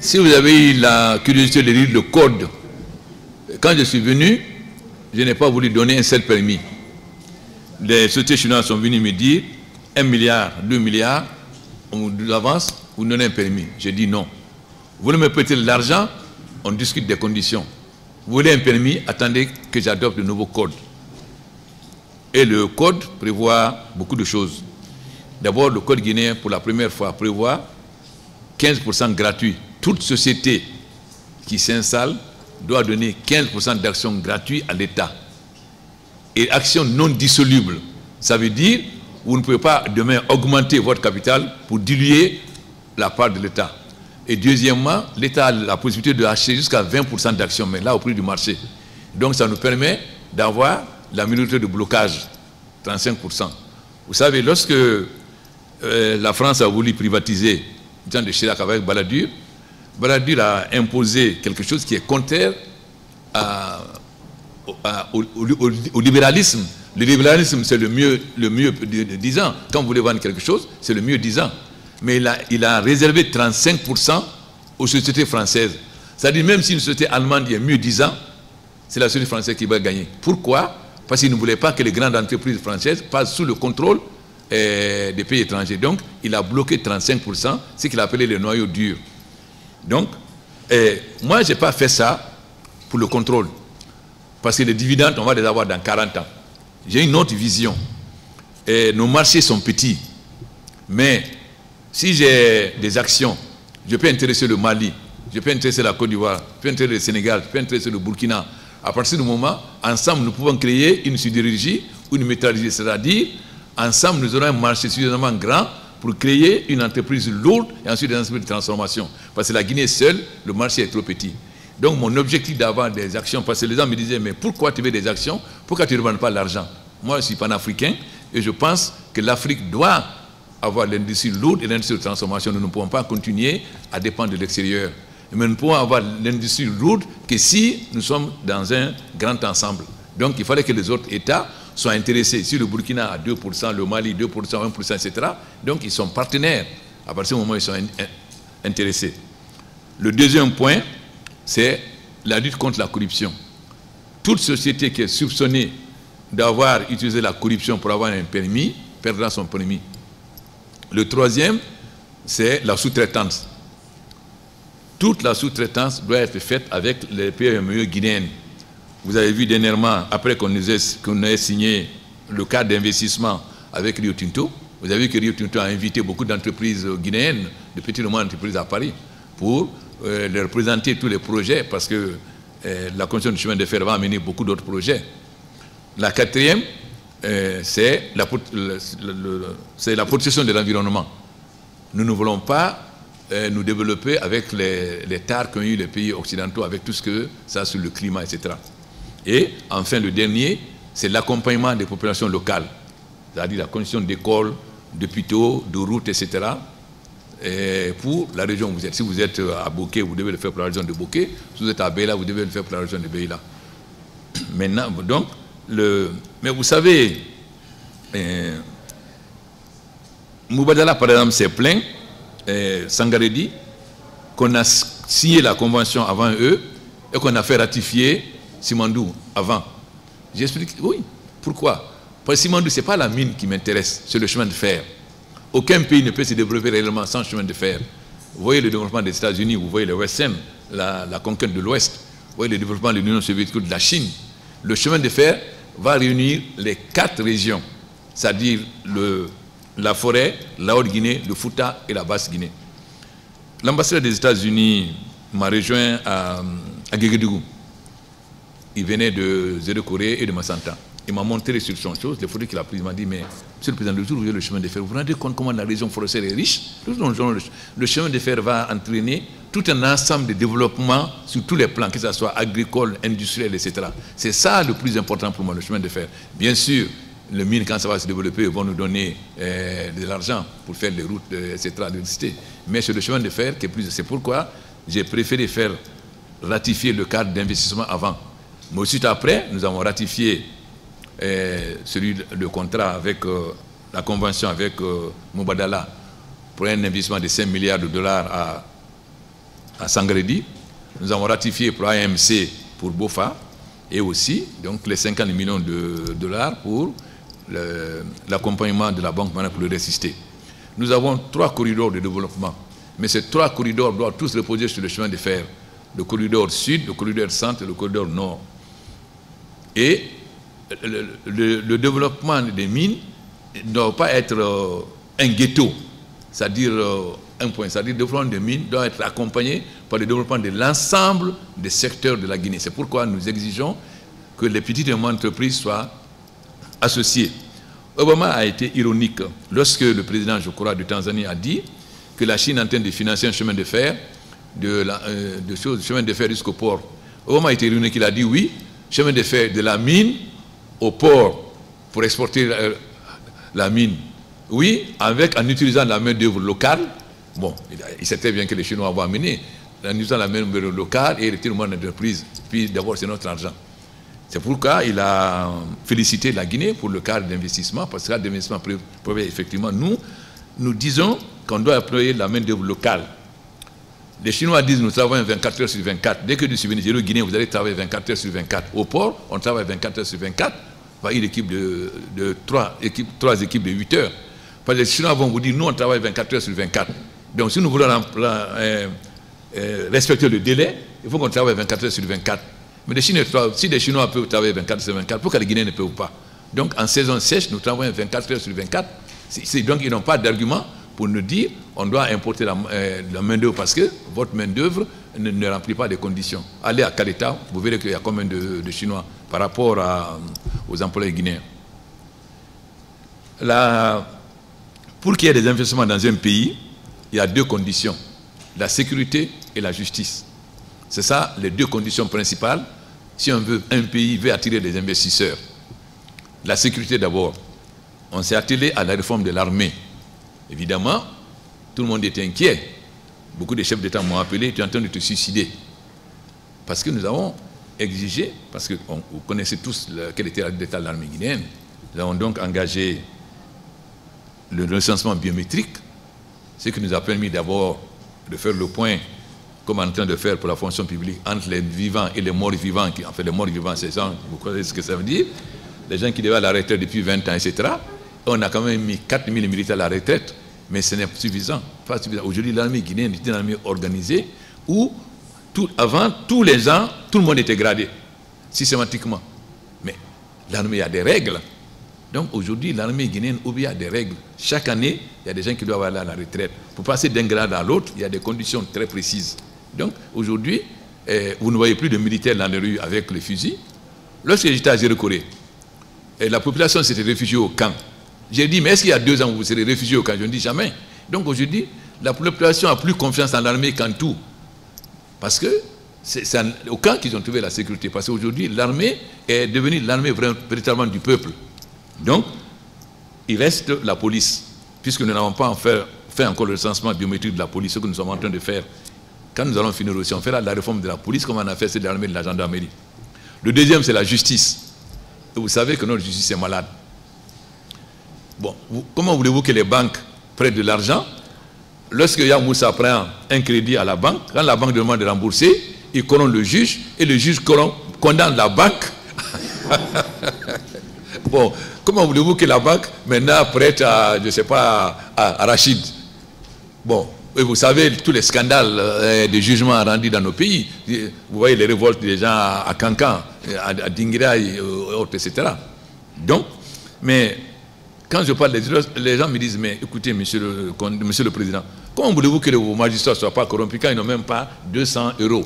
si vous avez eu la curiosité de lire le code, quand je suis venu, je n'ai pas voulu donner un seul permis. Les sociétés chinoises sont venues me dire 1 milliard, 2 milliards, on vous avance, vous donnez un permis. J'ai dit non. Vous voulez me prêter de l'argent, on discute des conditions. Vous voulez un permis, attendez que j'adopte le nouveau code. Et le code prévoit beaucoup de choses. D'abord, le code guinéen, pour la première fois, prévoit 15% gratuit. Toute société qui s'installe doit donner 15% d'actions gratuites à l'État. Et actions non dissolubles. Ça veut dire, vous ne pouvez pas demain augmenter votre capital pour diluer la part de l'État. Et deuxièmement, l'État a la possibilité d'acheter jusqu'à 20% d'actions, mais là au prix du marché. Donc ça nous permet d'avoir la minorité de blocage, 35%. Vous savez, lorsque la France a voulu privatiser Jean de Chirac avec Balladur, Balladur a imposé quelque chose qui est contraire au libéralisme. Le libéralisme, c'est le mieux de 10 ans. Quand vous voulez vendre quelque chose, c'est le mieux 10 ans. Mais il a réservé 35% aux sociétés françaises. C'est-à-dire, même si une société allemande est mieux 10 ans, c'est la société française qui va gagner. Pourquoi? Parce qu'il ne voulait pas que les grandes entreprises françaises passent sous le contrôle des pays étrangers. Donc, il a bloqué 35%, ce qu'il appelait les noyaux durs. Donc, moi, je n'ai pas fait ça pour le contrôle. Parce que les dividendes, on va les avoir dans 40 ans. J'ai une autre vision. Nos marchés sont petits. Mais si j'ai des actions, je peux intéresser le Mali, je peux intéresser la Côte d'Ivoire, je peux intéresser le Sénégal, je peux intéresser le Burkina. À partir du moment, ensemble, nous pouvons créer une sidérurgie ou une métallurgie. C'est-à-dire, ensemble, nous aurons un marché suffisamment grand pour créer une entreprise lourde et ensuite des entreprises de transformation. Parce que la Guinée seule, le marché est trop petit. Donc mon objectif d'avoir des actions, parce que les gens me disaient, mais pourquoi tu veux des actions? Pourquoi tu ne demandes pas l'argent? Moi, je suis panafricain et je pense que l'Afrique doit avoir l'industrie lourde et l'industrie de transformation. Nous ne pouvons pas continuer à dépendre de l'extérieur. Mais nous pouvons avoir l'industrie lourde que si nous sommes dans un grand ensemble. Donc il fallait que les autres États soient intéressés. Si le Burkina a 2%, le Mali 2%, 1%, etc. Donc ils sont partenaires. À partir du moment où ils sont intéressés. Le deuxième point, c'est la lutte contre la corruption. Toute société qui est soupçonnée d'avoir utilisé la corruption pour avoir un permis perdra son permis. Le troisième, c'est la sous-traitance. Toute la sous-traitance doit être faite avec les PME guinéennes. Vous avez vu dernièrement, après qu'on ait signé le cadre d'investissement avec Rio Tinto, vous avez vu que Rio Tinto a invité beaucoup d'entreprises guinéennes, de petites et moyennes entreprises à Paris, pour leur présenter tous les projets, parce que la construction du chemin de fer va amener beaucoup d'autres projets. La quatrième, c'est la protection de l'environnement. nous ne voulons pas nous développer avec les tares qu'ont eu les pays occidentaux, avec tout ce que ça a sur le climat, etc. Et enfin, le dernier, c'est l'accompagnement des populations locales, c'est-à-dire la construction d'écoles, d'hôpitaux, de routes, etc. Et pour la région où vous êtes. Si vous êtes à Boké, vous devez le faire pour la région de Boké. Si vous êtes à Beila, vous devez le faire pour la région de Beila. Maintenant, donc, mais vous savez, Mubadala, par exemple, s'est plaint, Sangaredi, qu'on a signé la convention avant eux et qu'on a fait ratifier Simandou avant. J'explique, oui. Pourquoi? Parce que Simandou, ce n'est pas la mine qui m'intéresse, c'est le chemin de fer. Aucun pays ne peut se développer réellement sans chemin de fer. Vous voyez le développement des États-Unis, vous voyez le OSM, la conquête de l'Ouest, vous voyez le développement de l'Union soviétique, de la Chine. Le chemin de fer va réunir les 4 régions, c'est-à-dire la forêt, la Haute-Guinée, le Fouta et la Basse-Guinée. L'ambassadeur des États-Unis m'a rejoint à Guéguédougou. Il venait de Zéro-Corée et de Massanta. Il m'a montré sur son chose, les photos qu'il a prises. Il m'a dit, mais monsieur le président, le jour où vous avez le chemin de fer, vous vous rendez compte comment la région forestière est riche? Le chemin de fer va entraîner tout un ensemble de développement sur tous les plans, que ce soit agricole, industriel, etc. C'est ça le plus important pour moi, le chemin de fer. Bien sûr, les mines, quand ça va se développer, vont nous donner de l'argent pour faire les routes, etc., l'électricité. Mais c'est le chemin de fer qui est plus... C'est pourquoi j'ai préféré faire ratifier le cadre d'investissement avant. Mais ensuite, après, nous avons ratifié le contrat avec la convention avec Mubadala pour un investissement de 5 milliards de dollars à Sangaredi. Nous avons ratifié pour AMC pour Bofa et aussi donc les 50 millions de dollars pour l'accompagnement de la Banque mondiale pour le résister. Nous avons 3 corridors de développement, mais ces 3 corridors doivent tous reposer sur le chemin de fer. Le corridor sud, le corridor centre et le corridor nord. Et le développement des mines ne doit pas être un ghetto, c'est-à-dire un point, c'est-à-dire le développement des mines doit être accompagné par le développement de l'ensemble des secteurs de la Guinée. C'est pourquoi nous exigeons que les petites et moyennes entreprises soient associées. Obama a été ironique lorsque le président, je crois, de Tanzanie a dit que la Chine est en train de financer un chemin de fer, chemin de fer jusqu'au port. Obama a été ironique, il a dit oui, chemin de fer de la mine au port pour exporter la mine. Oui, en utilisant la main-d'œuvre locale. Bon, il sait très bien que les Chinois vont amener en utilisant la main-d'œuvre locale et retirer moins d'entreprises. Puis d'abord, c'est notre argent. C'est pourquoi il a félicité la Guinée pour le cadre d'investissement, parce que le cadre d'investissement prévoit effectivement, nous disons qu'on doit employer la main-d'œuvre locale. Les Chinois disent nous travaillons 24 heures sur 24. Dès que vous venez de Guinée, vous allez travailler 24 heures sur 24. Au port, on travaille 24 heures sur 24. Une équipe de 3 équipes de 8 heures. Parce que les Chinois vont vous dire nous on travaille 24 heures sur 24. Donc si nous voulons respecter le délai, il faut qu'on travaille 24 heures sur 24. Mais si les Chinois peuvent travailler 24 heures sur 24, pourquoi les Guinéens ne peuvent pas? Donc en saison sèche, nous travaillons 24 heures sur 24. Donc ils n'ont pas d'argument pour nous dire on doit importer la main-d'œuvre parce que votre main-d'œuvre ne remplit pas les conditions. Allez à Kaleta, vous verrez qu'il y a combien de Chinois par rapport aux employés guinéens. Pour qu'il y ait des investissements dans un pays, il y a 2 conditions, la sécurité et la justice. C'est ça les 2 conditions principales si un pays veut attirer des investisseurs. La sécurité d'abord. On s'est attelé à la réforme de l'armée. Évidemment, tout le monde était inquiet. Beaucoup de chefs d'État m'ont appelé, tu es en train de te suicider. Parce que nous avons exigé, parce que vous connaissez tous quel était l'état de l'armée guinéenne, nous avons donc engagé le recensement biométrique, ce qui nous a permis d'abord de faire le point, comme on est en train de faire pour la fonction publique, entre les vivants et les morts vivants. En fait, les morts vivants, c'est ça, vous connaissez ce que ça veut dire? Les gens qui devaient à la retraite depuis 20 ans, etc. On a quand même mis 4000 militaires à la retraite, mais ce n'est pas suffisant. Aujourd'hui, l'armée guinéenne est une armée organisée où, avant, tous les ans, tout le monde était gradé, systématiquement. Mais l'armée a des règles. Donc aujourd'hui, l'armée guinéenne obéit à des règles. Chaque année, il y a des gens qui doivent aller à la retraite. Pour passer d'un grade à l'autre, il y a des conditions très précises. Donc aujourd'hui, vous ne voyez plus de militaires dans les rues avec les fusils. Lorsque j'étais à Zéro-Corée, la population s'était réfugiée au camp. J'ai dit, mais est-ce qu'il y a 2 ans vous serez réfugiés au camp? Je ne dis jamais. Donc aujourd'hui, La population a plus confiance en l'armée qu'en tout. Parce que c'est au camp qu'ils ont trouvé la sécurité. Parce qu'aujourd'hui, l'armée est devenue l'armée véritablement du peuple. Donc, il reste la police. Puisque nous n'avons pas fait encore le recensement biométrique de la police, ce que nous sommes en train de faire. Quand nous allons finir aussi, on fera la réforme de la police comme on a fait celle de l'armée et de la gendarmerie. Le deuxième, c'est la justice. Et vous savez que notre justice est malade. Bon, comment voulez-vous que les banques prêtent de l'argent? Lorsque Yamoussa prend un crédit à la banque, quand la banque demande de rembourser, il corrompt le juge et le juge condamne la banque. Bon, comment voulez-vous que la banque maintenant prête à, je ne sais pas, à Rachid? Bon, et vous savez tous les scandales de jugements rendus dans nos pays. Vous voyez les révoltes des gens à Cancan, à Dingira et autres, etc. Donc, mais quand je parle des autres, les gens me disent, mais écoutez, monsieur le Président, comment voulez-vous que vos magistrats ne soient pas corrompus quand ils n'ont même pas 200 €?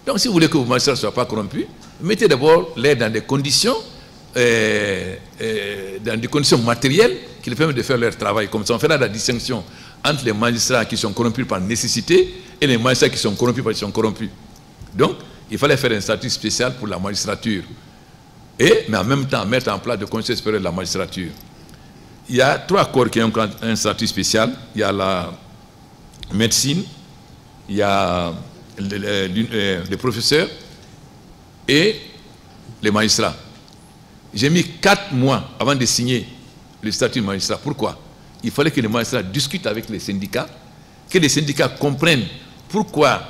Donc, si vous voulez que vos magistrats ne soient pas corrompus, mettez d'abord les dans des conditions matérielles qui leur permettent de faire leur travail. Comme ça, on fera la distinction entre les magistrats qui sont corrompus par nécessité et les magistrats qui sont corrompus parce qu'ils sont corrompus. Donc, il fallait faire un statut spécial pour la magistrature. Mais en même temps, mettre en place le Conseil supérieur de la magistrature. Il y a 3 corps qui ont un statut spécial. Il y a la médecine, il y a les professeurs et les magistrats. J'ai mis 4 mois avant de signer le statut de magistrat. Pourquoi? Il fallait que les magistrats discutent avec les syndicats, que les syndicats comprennent pourquoi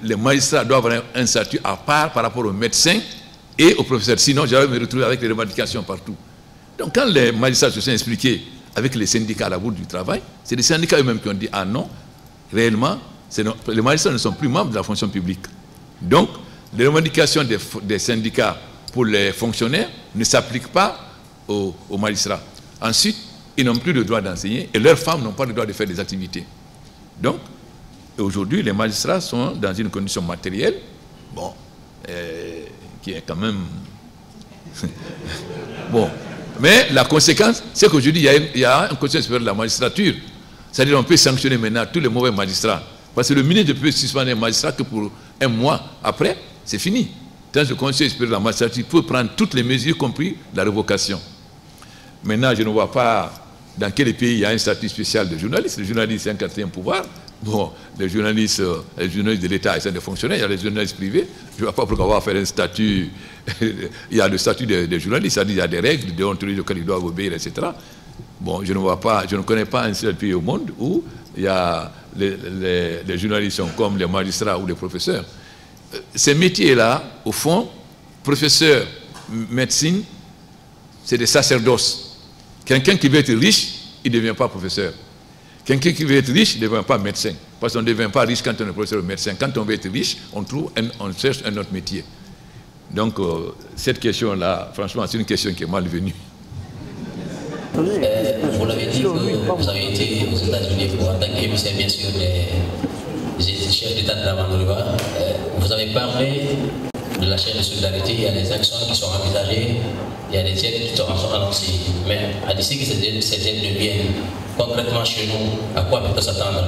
les magistrats doivent avoir un statut à part par rapport aux médecins et aux professeurs. Sinon, j'allais me retrouver avec les revendications partout. Donc, quand les magistrats se sont expliqués avec les syndicats à la bourse du travail, c'est les syndicats eux-mêmes qui ont dit « Ah non, réellement, les magistrats ne sont plus membres de la fonction publique. » Donc, les revendications des syndicats pour les fonctionnaires ne s'appliquent pas aux magistrats. Ensuite, ils n'ont plus le droit d'enseigner et leurs femmes n'ont pas le droit de faire des activités. Donc, aujourd'hui, les magistrats sont dans une condition matérielle, bon, qui est quand même... bon. Mais la conséquence, c'est qu'aujourd'hui, il y a un conseil supérieur de la magistrature. C'est-à-dire qu'on peut sanctionner maintenant tous les mauvais magistrats. Parce que le ministre ne peut suspendre un magistrat que pour un mois. Après, c'est fini. Dans le conseil supérieur de la magistrature, il peut prendre toutes les mesures, y compris la révocation. Maintenant, je ne vois pas dans quel pays il y a un statut spécial de journaliste. Le journaliste, c'est un 4e pouvoir. Bon, les journalistes de l'État, ils sont des fonctionnaires, il y a les journalistes privés. Je ne vois pas pourquoi on va faire un statut. Il y a le statut des journalistes, c'est-à-dire il y a des règles, des déontologies auxquelles ils doivent obéir, etc. Bon, je ne connais pas un seul pays au monde où il y a les journalistes sont comme les magistrats ou les professeurs. Ces métiers-là, au fond, professeur, médecine, c'est des sacerdoces. Quelqu'un qui veut être riche, il ne devient pas professeur. Quelqu'un qui veut être riche ne devient pas médecin. Parce qu'on ne devient pas riche quand on est professeur ou médecin. Quand on veut être riche, on cherche un autre métier. Donc, cette question-là, franchement, c'est une question qui est malvenue. Vous l'avez dit que vous avez été aux États-Unis pour en tant qu'émissaire, bien sûr, des chefs d'État de la Mandoriba. Vous avez parlé de la chaîne de solidarité, il y a des actions qui sont envisagées, il y a des aides qui sont annoncées. Mais d'ici que ces aides viennent concrètement chez nous, à quoi peut-on s'attendre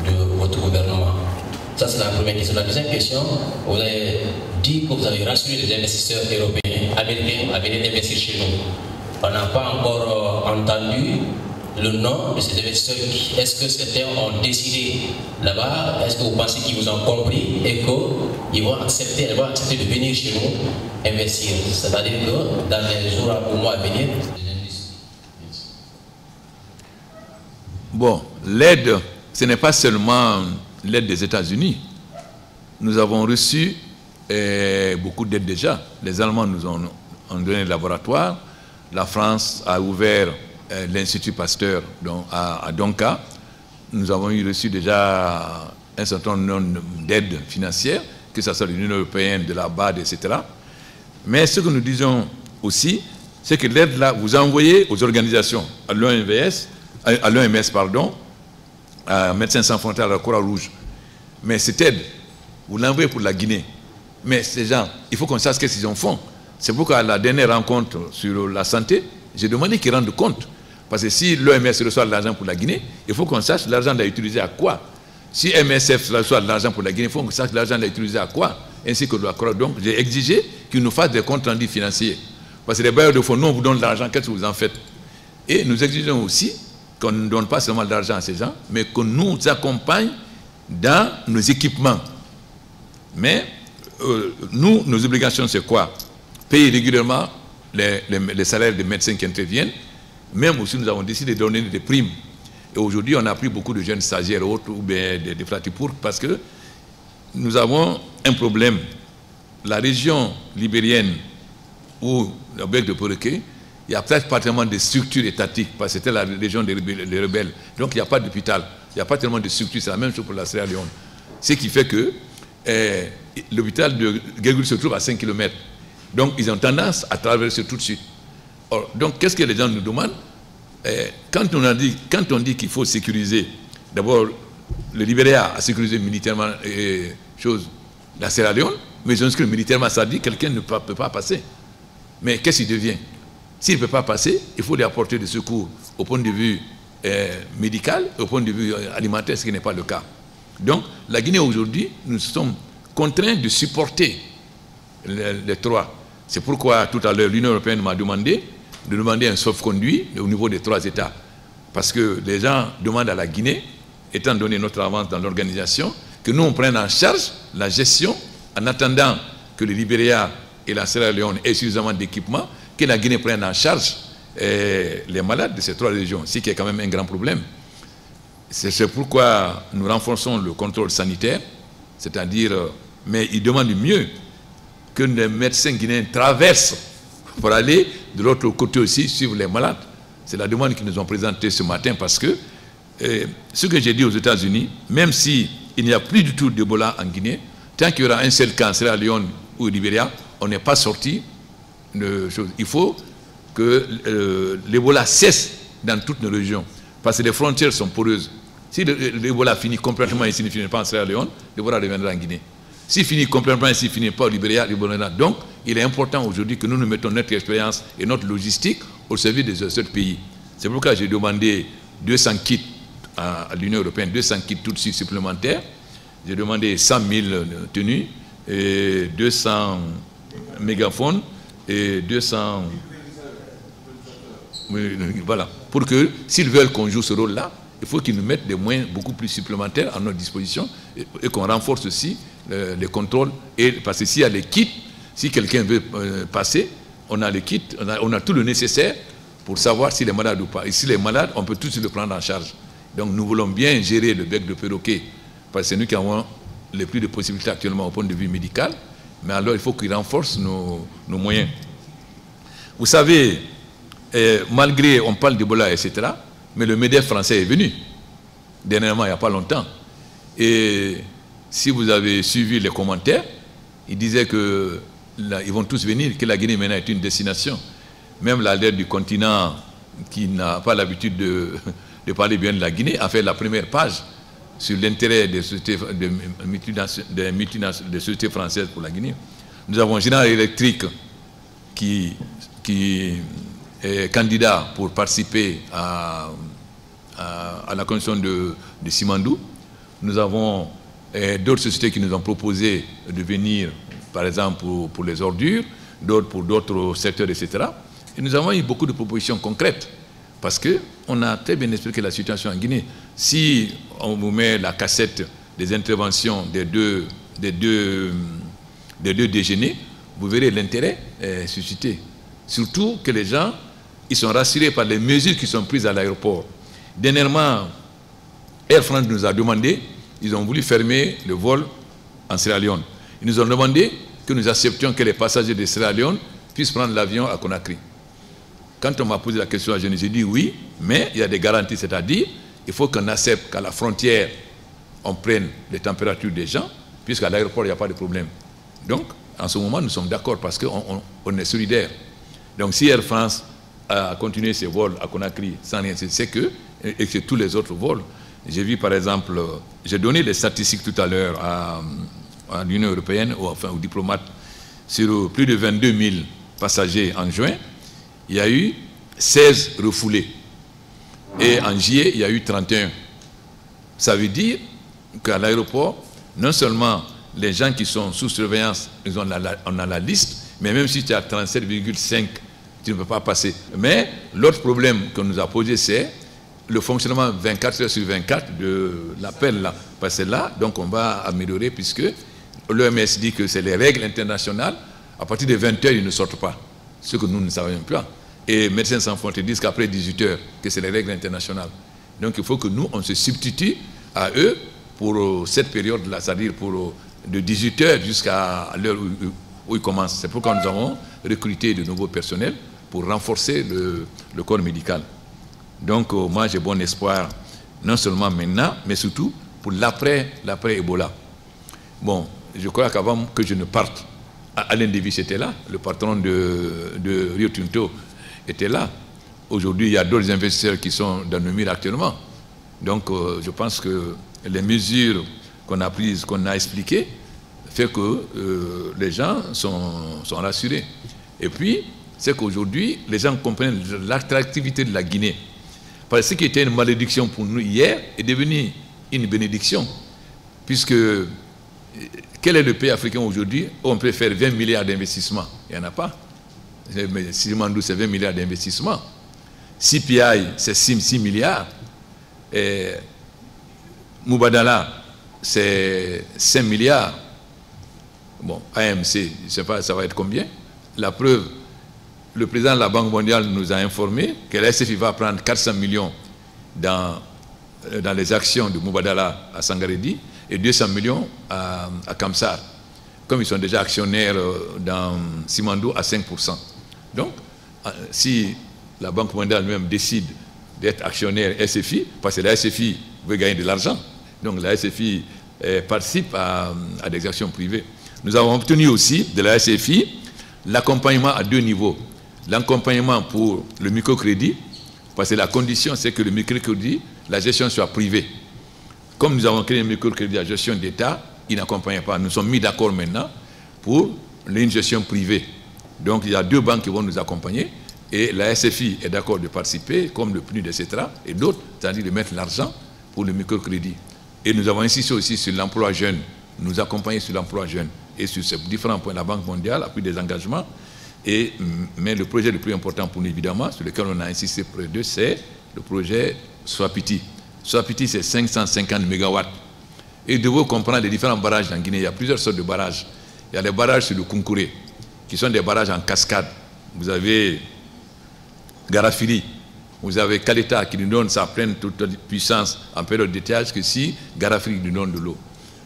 de votre gouvernement? Ça, c'est la première question. La deuxième question, vous avez dit que vous avez rassuré les investisseurs européens, américains, à venir investir chez nous. On n'a pas encore entendu le nom de ces investisseurs. Est-ce que certains ont décidé là-bas? Est-ce que vous pensez qu'ils vous ont compris et qu'ils vont accepter de venir chez nous investir? C'est-à-dire que dans les jours ou mois à venir, bon, l'aide, ce n'est pas seulement l'aide des États-Unis. Nous avons reçu beaucoup d'aides déjà. Les Allemands nous ont donné le laboratoire. La France a ouvert l'Institut Pasteur à Donka. Nous avons reçu déjà un certain nombre d'aides financières, que ce soit l'Union européenne, de la BAD, etc. Mais ce que nous disons aussi, c'est que l'aide-là, vous envoyez aux organisations, à l'OMS, à Médecins sans frontières, à la Croix-Rouge. Mais cette aide, vous l'envoyez pour la Guinée. Mais ces gens, il faut qu'on sache ce qu'ils en font. C'est pourquoi à la dernière rencontre sur la santé, j'ai demandé qu'ils rendent compte. Parce que si l'OMS reçoit de l'argent pour la Guinée, il faut qu'on sache l'argent l'a utilisé à quoi. Si MSF reçoit de l'argent pour la Guinée, il faut qu'on sache l'argent l'a utilisé à quoi, ainsi que la Croix. Donc j'ai exigé qu'ils nous fassent des comptes rendus financiers. Parce que les bailleurs de fonds, nous on vous donne de l'argent, qu'est-ce que vous en faites? Et nous exigeons aussi qu'on ne donne pas seulement de l'argent à ces gens, mais qu'on nous accompagne dans nos équipements. Mais nous, nos obligations, c'est quoi? Payer régulièrement les salaires des médecins qui interviennent. Même aussi, nous avons décidé de donner des primes. Et aujourd'hui, on a pris beaucoup de jeunes stagiaires autres, ou bien des fratipours, parce que nous avons un problème. La région libérienne, ou le bec de Porquet, il n'y a peut-être pas tellement de structures étatiques, parce que c'était la région des rebelles. Donc il n'y a pas d'hôpital, il n'y a pas tellement de structures, c'est la même chose pour la Sierra Leone. Ce qui fait que l'hôpital de Guégoul se trouve à 5 km. Donc ils ont tendance à traverser tout de suite. Or, donc qu'est-ce que les gens nous demandent? Quand on dit qu'il faut sécuriser, d'abord le Libéria a sécurisé militairement la Sierra Leone, mais ils ont inscrit militairement, ça dit que quelqu'un ne peut pas passer. Mais qu'est-ce qu'il devient? S'il ne peut pas passer, il faut lui apporter des secours au point de vue médical, au point de vue alimentaire, ce qui n'est pas le cas. Donc, la Guinée aujourd'hui, nous sommes contraints de supporter les trois. C'est pourquoi tout à l'heure, l'Union européenne m'a demandé de demander un sauf-conduit au niveau des 3 États. Parce que les gens demandent à la Guinée, étant donné notre avance dans l'organisation, que nous on prenne en charge la gestion en attendant que le Libéria et la Sierra Leone aient suffisamment d'équipements, que la Guinée prenne en charge les malades de ces 3 régions, ce qui est quand même un grand problème. C'est pourquoi nous renforçons le contrôle sanitaire, c'est-à-dire, mais ils demandent mieux que les médecins guinéens traversent pour aller de l'autre côté aussi suivre les malades. C'est la demande qu'ils nous ont présentée ce matin parce que ce que j'ai dit aux États-Unis, même s'il n'y a plus du tout d'Ebola en Guinée, tant qu'il y aura un seul cas en Sierra Leone ou au Libéria, on n'est pas sorti de choses. Il faut que l'Ebola cesse dans toutes nos régions parce que les frontières sont poreuses. Si l'Ebola finit complètement ici, ne finit pas en Sierra Leone, l'Ebola reviendra en Guinée. S'il finit complètement ici, ne finit pas au Libéria, l'Ebola reviendra. Donc, il est important aujourd'hui que nous nous mettons notre expérience et notre logistique au service de ce pays. C'est pourquoi j'ai demandé 200 kits à l'Union européenne, 200 kits tout de suite supplémentaires. J'ai demandé 100 000 tenues, et 200 mégaphones et 200... Voilà. Pour que, s'ils veulent qu'on joue ce rôle-là, il faut qu'ils nous mettent des moyens beaucoup plus supplémentaires à notre disposition et qu'on renforce aussi les contrôles. Et, parce que s'il y a les kits, si quelqu'un veut passer, on a les kits, on a tout le nécessaire pour savoir s'il est malade ou pas. Et s'il est malade, on peut tout de suite le prendre en charge. Donc nous voulons bien gérer le bec de perroquet, parce que c'est nous qui avons les plus de possibilités actuellement au point de vue médical, mais alors il faut qu'ils renforcent nos moyens. Vous savez, malgré, on parle d'Ebola, etc., mais le MEDEF français est venu, dernièrement, il n'y a pas longtemps. Et si vous avez suivi les commentaires, il disait que ils vont tous venir, que la Guinée maintenant est une destination. Même la lettre du continent, qui n'a pas l'habitude de parler bien de la Guinée, a fait la première page sur l'intérêt des sociétés françaises pour la Guinée. Nous avons General Electric qui est candidat pour participer à la convention de Simandou. Nous avons d'autres sociétés qui nous ont proposé de venir, par exemple pour les ordures, d'autres pour d'autres secteurs, etc. Et nous avons eu beaucoup de propositions concrètes, parce qu'on a très bien expliqué la situation en Guinée. Si on vous met la cassette des interventions des deux déjeuners, vous verrez l'intérêt suscité. Surtout que les gens, ils sont rassurés par les mesures qui sont prises à l'aéroport. Dernièrement, Air France nous a demandé, ils ont voulu fermer le vol en Sierra Leone. Ils nous ont demandé que nous acceptions que les passagers de Sierra Leone puissent prendre l'avion à Conakry. Quand on m'a posé la question, je nous ai dit oui, mais il y a des garanties, c'est-à-dire il faut qu'on accepte qu'à la frontière, on prenne les températures des gens, puisqu'à l'aéroport, il n'y a pas de problème. Donc, en ce moment, nous sommes d'accord parce qu'on est solidaires. Donc, si Air France a continué ses vols à Conakry sans rien, c'est que, et que tous les autres vols, j'ai vu par exemple, j'ai donné les statistiques tout à l'heure à l'Union européenne, enfin aux diplomates, sur plus de 22 000 passagers en juin, il y a eu 16 refoulés. Et en juillet, il y a eu 31. Ça veut dire qu'à l'aéroport, non seulement les gens qui sont sous surveillance, on a la liste, mais même si tu as 37,5, tu ne peux pas passer. Mais l'autre problème qu'on nous a posé, c'est le fonctionnement 24 heures sur 24 de l'appel là. Parce que là, donc on va améliorer puisque l'OMS dit que c'est les règles internationales. À partir de 20 heures, ils ne sortent pas. Ce que nous ne savions pas. Et Médecins sans frontières disent qu'après 18 heures, que c'est les règles internationales. Donc il faut que nous, on se substitue à eux pour cette période-là, c'est-à-dire pour de 18 heures jusqu'à l'heure où ils commencent. C'est pourquoi nous avons recruté de nouveaux personnels pour renforcer le corps médical. Donc moi j'ai bon espoir, non seulement maintenant, mais surtout pour l'après-Ebola. Bon, je crois qu'avant que je ne parte, Alain Davis était là, le patron de Rio Tinto était là. Aujourd'hui, il y a d'autres investisseurs qui sont dans le mur actuellement. Donc je pense que les mesures qu'on a prises, qu'on a expliquées, fait que les gens sont rassurés. Et puis, c'est qu'aujourd'hui, les gens comprennent l'attractivité de la Guinée. Parce que ce qui était une malédiction pour nous hier est devenu une bénédiction. Puisque, quel est le pays africain aujourd'hui où on peut faire 20 milliards d'investissements? Il n'y en a pas. Simandou, c'est 20 milliards d'investissements. CPI, c'est 6 milliards. Et Mubadala, c'est 5 milliards. Bon, AMC, je ne sais pas, ça va être combien? La preuve, le président de la Banque mondiale nous a informé que la SFI va prendre 400 millions dans les actions de Mubadala à Sangaredi et 200 millions à Kamsar. Comme ils sont déjà actionnaires dans Simandou à 5%. Donc, si la Banque mondiale même décide d'être actionnaire SFI, parce que la SFI veut gagner de l'argent, donc la SFI participe à des actions privées. Nous avons obtenu aussi de la SFI l'accompagnement à 2 niveaux. L'accompagnement pour le microcrédit, parce que la condition c'est que le microcrédit, la gestion soit privée. Comme nous avons créé un microcrédit à gestion d'État, il n'accompagne pas. Nous sommes mis d'accord maintenant pour une gestion privée. Donc il y a 2 banques qui vont nous accompagner et la SFI est d'accord de participer, comme le PNUD, etc. Et d'autres, c'est-à-dire de mettre l'argent pour le microcrédit. Et nous avons insisté aussi sur l'emploi jeune, nous accompagner sur l'emploi jeune. Et sur ces différents points, la Banque mondiale a pris des engagements. Mais le projet le plus important pour nous, évidemment, sur lequel on a insisté près d'eux, c'est le projet Swapiti. Swapiti, c'est 550 MW. Et de vous comprendre les différents barrages en Guinée, il y a plusieurs sortes de barrages. Il y a les barrages sur le Kunkuré, qui sont des barrages en cascade. Vous avez Garafili, vous avez Kaleta qui nous donne sa pleine toute puissance en période d'étiage, que si Garafili nous donne de l'eau.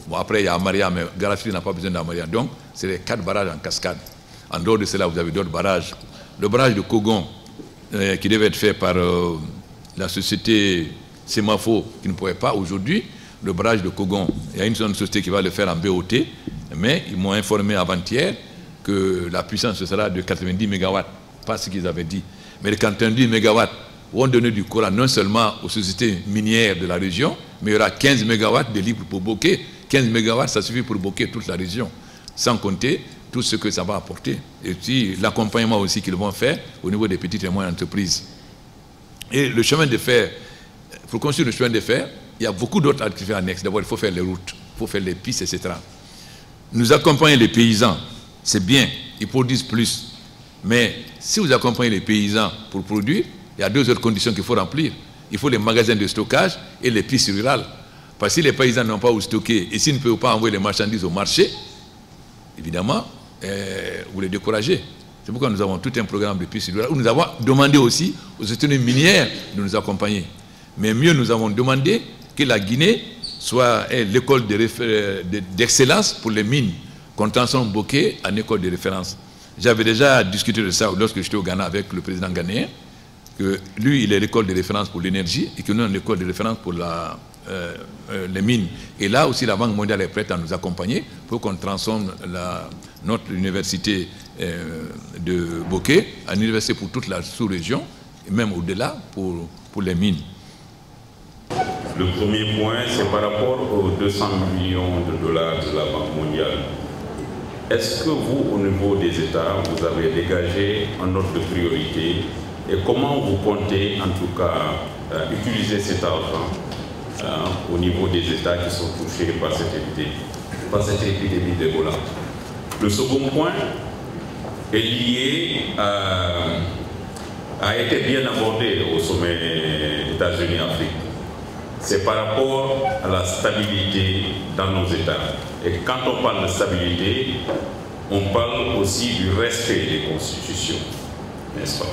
Bon, après, il y a Amaria, mais Garafili n'a pas besoin d'Amaria. Donc, c'est les 4 barrages en cascade. En dehors de cela, vous avez d'autres barrages. Le barrage de Kogon, qui devait être fait par la société Semafo, qui ne pouvait pas aujourd'hui, le barrage de Kogon. Il y a une seule société qui va le faire en BOT, mais ils m'ont informé avant-hier que la puissance sera de 90 MW, pas ce qu'ils avaient dit. Mais les 90 MW vont donner du courant non seulement aux sociétés minières de la région, mais il y aura 15 MW de libre pour Boké. 15 MW, ça suffit pour Boké toute la région, sans compter tout ce que ça va apporter. Et puis l'accompagnement aussi qu'ils vont faire au niveau des petites et moyennes entreprises. Et le chemin de fer, pour construire le chemin de fer, il y a beaucoup d'autres activités annexes. D'abord, il faut faire les routes, il faut faire les pistes, etc. Nous accompagnons les paysans, c'est bien, ils produisent plus. Mais si vous accompagnez les paysans pour produire, il y a 2 autres conditions qu'il faut remplir. Il faut les magasins de stockage et les pistes rurales. Parce que si les paysans n'ont pas où stocker et s'ils ne peuvent pas envoyer les marchandises au marché, évidemment, vous les découragez. C'est pourquoi nous avons tout un programme de pistes rurales où nous avons demandé aussi aux sociétés minières de nous accompagner. Mais mieux, nous avons demandé que la Guinée soit l'école d'excellence pour les mines, qu'on transforme Boké en école de référence. J'avais déjà discuté de ça lorsque j'étais au Ghana avec le président ghanéen, que lui, il est l'école de référence pour l'énergie et que nous, on est l'école de référence pour les mines. Et là aussi, la Banque mondiale est prête à nous accompagner pour qu'on transforme notre université de Boké en université pour toute la sous-région, et même au-delà pour les mines. Le premier point, c'est par rapport aux 200 millions de dollars de la Banque mondiale. Est-ce que vous, au niveau des États, vous avez dégagé un ordre de priorité et comment vous comptez en tout cas utiliser cet argent au niveau des États qui sont touchés par cette épidémie d'Ebola. Le second point est lié a été bien abordé au sommet États-Unis-Afrique. C'est par rapport à la stabilité dans nos États. Et quand on parle de stabilité, on parle aussi du respect des constitutions, n'est-ce pas?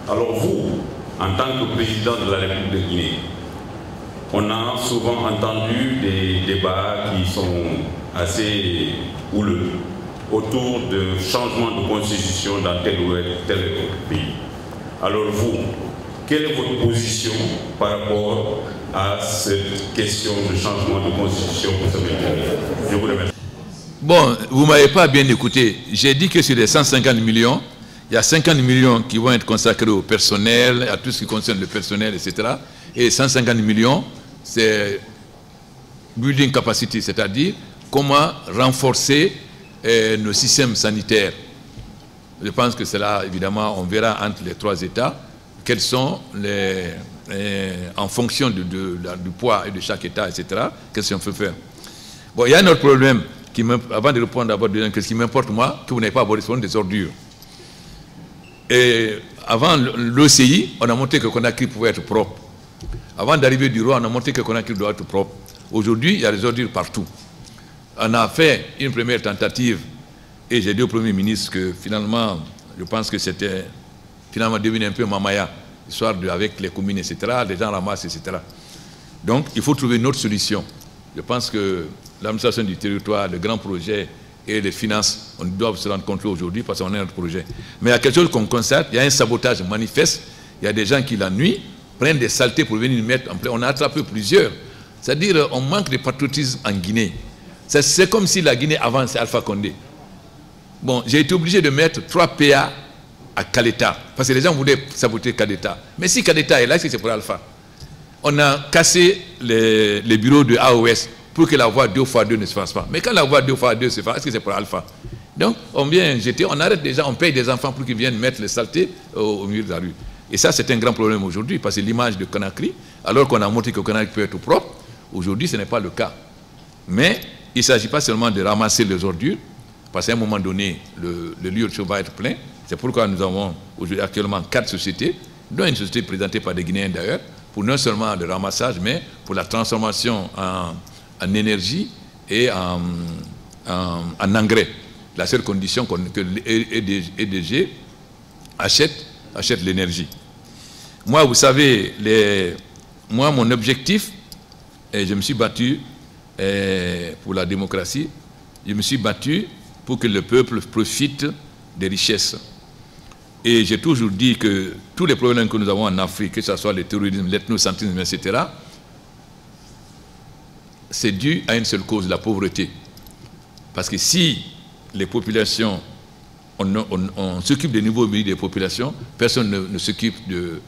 Alors vous, en tant que président de la République de Guinée, on a souvent entendu des débats qui sont assez houleux autour de changement de constitution dans tel ou tel pays. Alors vous, quelle est votre position par rapport à cette question de changement de constitution pour ce pays? Je vous remercie. Bon, vous ne m'avez pas bien écouté. J'ai dit que sur les 150 millions, il y a 50 millions qui vont être consacrés au personnel, à tout ce qui concerne le personnel, etc. Et 150 millions, c'est building capacity, c'est-à-dire comment renforcer nos systèmes sanitaires. Je pense que c'est là, évidemment, on verra entre les trois États quels sont les... en fonction du poids et de chaque État, etc., qu'est-ce qu'on peut faire. Bon, il y a un autre problème, avant de répondre d'abord, ce qui m'importe moi, que vous n'avez pas abordé, ce sont des ordures. Et avant l'OCI, on a montré que Conakry pouvait être propre. Avant d'arriver du roi, on a montré que Conakry doit être propre. Aujourd'hui, il y a des ordures partout. On a fait une première tentative, et j'ai dit au Premier ministre que finalement, je pense que c'était finalement devenu un peu mamaya, histoire avec les communes, etc., les gens ramassent, etc. Donc, il faut trouver une autre solution. Je pense que l'administration du territoire, le grand projet et les finances, on doit se rendre compte aujourd'hui parce qu'on a notre projet. Mais il y a quelque chose qu'on constate, il y a un sabotage manifeste, il y a des gens qui la nuit prennent des saletés pour venir mettre en place. On a attrapé plusieurs. C'est-à-dire on manque de patriotisme en Guinée. C'est comme si la Guinée avançait Alpha Condé. Bon, j'ai été obligé de mettre 3 PA à Kaleta, parce que les gens voulaient saboter Kaleta. Mais si Kaleta est là, c'est pour Alpha. On a cassé les bureaux de AOS pour que la voie 2x2 ne se fasse pas. Mais quand la voie 2x2 se fait, est-ce que c'est pour Alpha? Donc, on vient jeter, on arrête déjà, on paye des enfants pour qu'ils viennent mettre les saletés au milieu de la rue. Et ça, c'est un grand problème aujourd'hui, parce que l'image de Conakry, alors qu'on a montré que Conakry peut être propre, aujourd'hui, ce n'est pas le cas. Mais il ne s'agit pas seulement de ramasser les ordures, parce qu'à un moment donné, le lieu de show va être plein. C'est pourquoi nous avons aujourd'hui actuellement 4 sociétés, dont une société présentée par des Guinéens d'ailleurs, pour non seulement le ramassage, mais pour la transformation en énergie et en engrais. La seule condition que l'EDG achète l'énergie. Moi, vous savez, moi, mon objectif, et je me suis battu pour la démocratie, je me suis battu pour que le peuple profite des richesses. Et j'ai toujours dit que tous les problèmes que nous avons en Afrique, que ce soit le terrorisme, l'ethnocentrisme, etc., c'est dû à une seule cause, la pauvreté. Parce que si les populations, on s'occupe des niveaux des populations, personne ne s'occupe de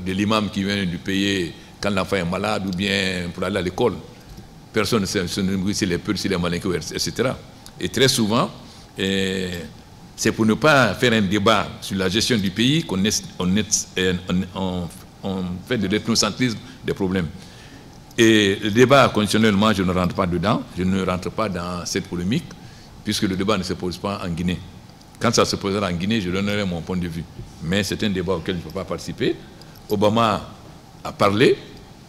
l'imam qui vient du pays quand l'enfant est malade ou bien pour aller à l'école. Personne ne se nourrit si les peuples, si les malinqués, etc. Et très souvent, c'est pour ne pas faire un débat sur la gestion du pays qu'on fait de l'ethnocentrisme des problèmes. Et le débat conditionnellement, je ne rentre pas dedans, je ne rentre pas dans cette polémique, puisque le débat ne se pose pas en Guinée. Quand ça se posera en Guinée, je donnerai mon point de vue. Mais c'est un débat auquel je ne peux pas participer. Obama a parlé,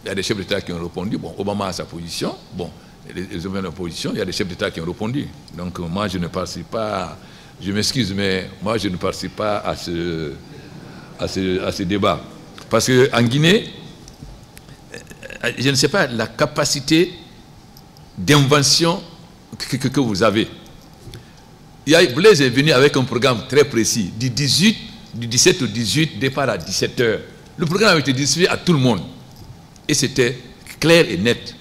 il y a des chefs d'État qui ont répondu. Bon, Obama a sa position. Bon, les hommes de l'opposition, il y a des chefs d'État qui ont répondu. Donc moi, je ne participe pas, je m'excuse, mais moi, je ne participe pas à ce débat. Parce qu'en Guinée, je ne sais pas la capacité d'invention que vous avez. Blaise est venu avec un programme très précis, du 17 au 18, départ à 17 h. Le programme a été distribué à tout le monde. Et c'était clair et net.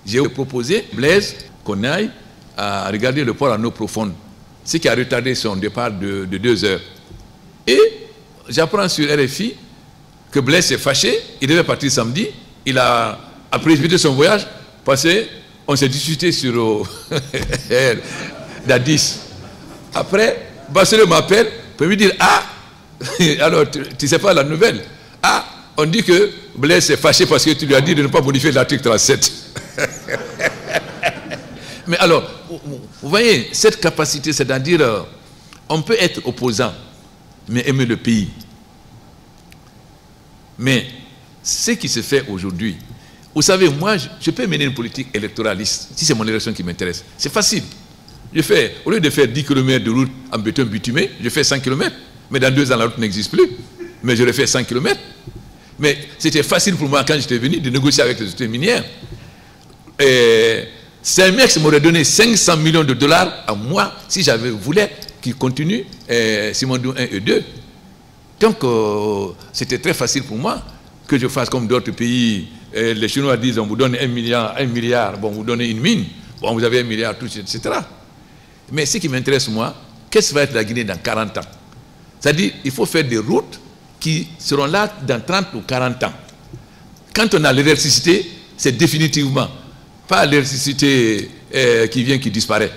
J'ai proposé, Blaise, qu'on aille à regarder le port en eau profonde, ce qui a retardé son départ de 2 heures. Et j'apprends sur RFI que Blaise s'est fâché, il devait partir samedi, il a précipité son voyage parce qu'on s'est discuté sur Dadis. Après, Barcelone m'appelle pour lui dire « Ah, Alors, tu ne sais pas la nouvelle. Ah, on dit que Blaise est fâché parce que tu lui as dit de ne pas modifier l'article 37. Mais alors, vous voyez, cette capacité, c'est-à-dire, on peut être opposant, mais aimer le pays. Mais ce qui se fait aujourd'hui, vous savez, moi, je peux mener une politique électoraliste, si c'est mon élection qui m'intéresse. C'est facile. Au lieu de faire 10 km de route en béton bitumé, je fais 100 km. Mais dans 2 ans, la route n'existe plus. Mais je l'ai fait 100 km. Mais c'était facile pour moi, quand j'étais venu, de négocier avec les autorités minières. Saint-Mex m'aurait donné 500 millions de dollars à moi si j'avais voulu qu'il continue Simandou 1 et 2. Donc, c'était très facile pour moi que je fasse comme d'autres pays. Les Chinois disent, on vous donne 1 milliard, bon, vous donnez une mine, bon, vous avez 1 milliard, tout, etc. Mais ce qui m'intéresse, moi, qu'est-ce que va être la Guinée dans 40 ans? C'est-à-dire, il faut faire des routes qui seront là dans 30 ou 40 ans. Quand on a l'électricité, c'est définitivement pas l'électricité qui vient, qui disparaît,